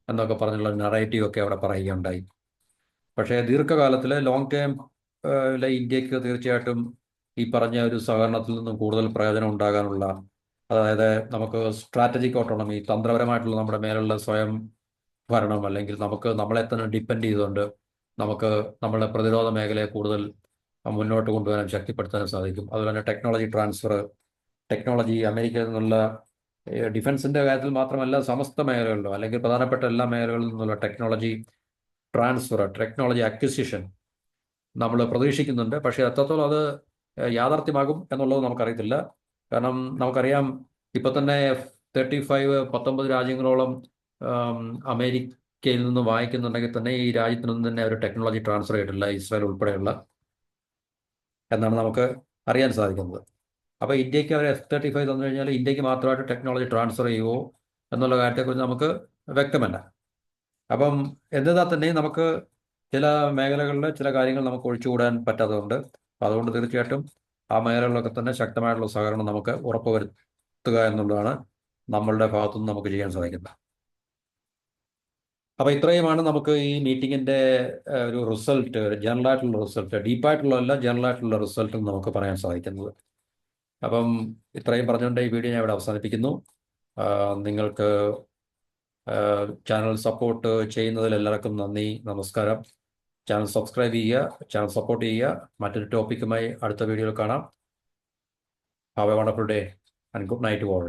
എന്നൊക്കെ പറഞ്ഞുള്ള നറേറ്റീവ് ഒക്കെ അവിടെ പറയുകയുണ്ടായി. പക്ഷേ ദീർഘകാലത്തിൽ ലോങ് ടേം ഇന്ത്യക്ക് തീർച്ചയായിട്ടും ഈ പറഞ്ഞ ഒരു സഹകരണത്തിൽ നിന്നും കൂടുതൽ പ്രയോജനം ഉണ്ടാകാനുള്ള, അതായത് നമുക്ക് സ്ട്രാറ്റജിക് ഓട്ടോണമി, തന്ത്രപരമായിട്ടുള്ള നമ്മുടെ മേലുള്ള സ്വയം ഭരണം, അല്ലെങ്കിൽ നമുക്ക് നമ്മളെ തന്നെ ഡിപ്പെൻഡ് ചെയ്തുകൊണ്ട് നമുക്ക് നമ്മുടെ പ്രതിരോധ മേഖലയെ കൂടുതൽ മുന്നോട്ട് കൊണ്ടുവരാൻ, ശക്തിപ്പെടുത്താനും സാധിക്കും. അതുപോലെ തന്നെ ടെക്നോളജി ട്രാൻസ്ഫർ, ടെക്നോളജി അമേരിക്കയിൽ നിന്നുള്ള ഡിഫൻസിന്റെ കാര്യത്തിൽ മാത്രമല്ല സമസ്ത മേഖലകളിലും അല്ലെങ്കിൽ പ്രധാനപ്പെട്ട എല്ലാ മേഖലകളിൽ നിന്നുള്ള ടെക്നോളജി ട്രാൻസ്ഫർ, ടെക്നോളജി അക്വിസിഷൻ നമ്മൾ പ്രതീക്ഷിക്കുന്നുണ്ട്. പക്ഷേ എത്രത്തോളം അത് യാഥാർത്ഥ്യമാകും എന്നുള്ളത് നമുക്കറിയത്തില്ല. കാരണം നമുക്കറിയാം, ഇപ്പൊ തന്നെ F-35 19 രാജ്യങ്ങളോളം അമേരിക്കയിൽ നിന്ന് വാങ്ങിക്കുന്നുണ്ടെങ്കിൽ തന്നെ ഈ രാജ്യത്തിനൊന്നും തന്നെ ഒരു ടെക്നോളജി ട്രാൻസ്ഫർ ചെയ്തിട്ടില്ല, ഇസ്രായേൽ ഉൾപ്പെടെയുള്ള, എന്നാണ് നമുക്ക് അറിയാൻ സാധിക്കുന്നത്. അപ്പോൾ ഇന്ത്യക്ക് അവർ F-35 തന്നു കഴിഞ്ഞാൽ ഇന്ത്യക്ക് മാത്രമായിട്ട് ടെക്നോളജി ട്രാൻസ്ഫർ ചെയ്യുമോ എന്നുള്ള കാര്യത്തെക്കുറിച്ച് നമുക്ക് വ്യക്തമല്ല. അപ്പം എന്നിരുന്നാൽ തന്നെ നമുക്ക് ചില മേഖലകളിൽ ചില കാര്യങ്ങൾ നമുക്ക് ഒഴിച്ചുകൂടാൻ പറ്റാത്തതുണ്ട്. അതുകൊണ്ട് തീർച്ചയായിട്ടും ആ മേഖലകളിലൊക്കെ തന്നെ ശക്തമായിട്ടുള്ള സഹകരണം നമുക്ക് ഉറപ്പുവരുത്തുക എന്നുള്ളതാണ് നമ്മളുടെ ഭാഗത്തുനിന്ന് നമുക്ക് ചെയ്യാൻ സാധിക്കുന്നത്. അപ്പോൾ ഇത്രയുമാണ് നമുക്ക് ഈ മീറ്റിങ്ങിന്റെ ഒരു റിസൾട്ട്, ജനറൽ ആയിട്ടുള്ള റിസൾട്ട്, ഡീപ്പായിട്ടുള്ളതല്ല, ജനറൽ ആയിട്ടുള്ള റിസൾട്ട് നമുക്ക് പറയാൻ സാധിക്കുന്നത്. അപ്പം ഇത്രയും പറഞ്ഞുകൊണ്ട് ഈ വീഡിയോ ഞാൻ ഇവിടെ അവസാനിപ്പിക്കുന്നു. നിങ്ങൾക്ക് ചാനൽ സപ്പോർട്ട് ചെയ്യുന്നതിൽ എല്ലാവർക്കും നന്ദി, നമസ്കാരം. ചാനൽ സബ്സ്ക്രൈബ് ചെയ്യുക, ചാനൽ സപ്പോർട്ട് ചെയ്യുക. മറ്റൊരു ടോപ്പിക്കുമായി അടുത്ത വീഡിയോയിൽ കാണാം. Have a wonderful day and good night to all.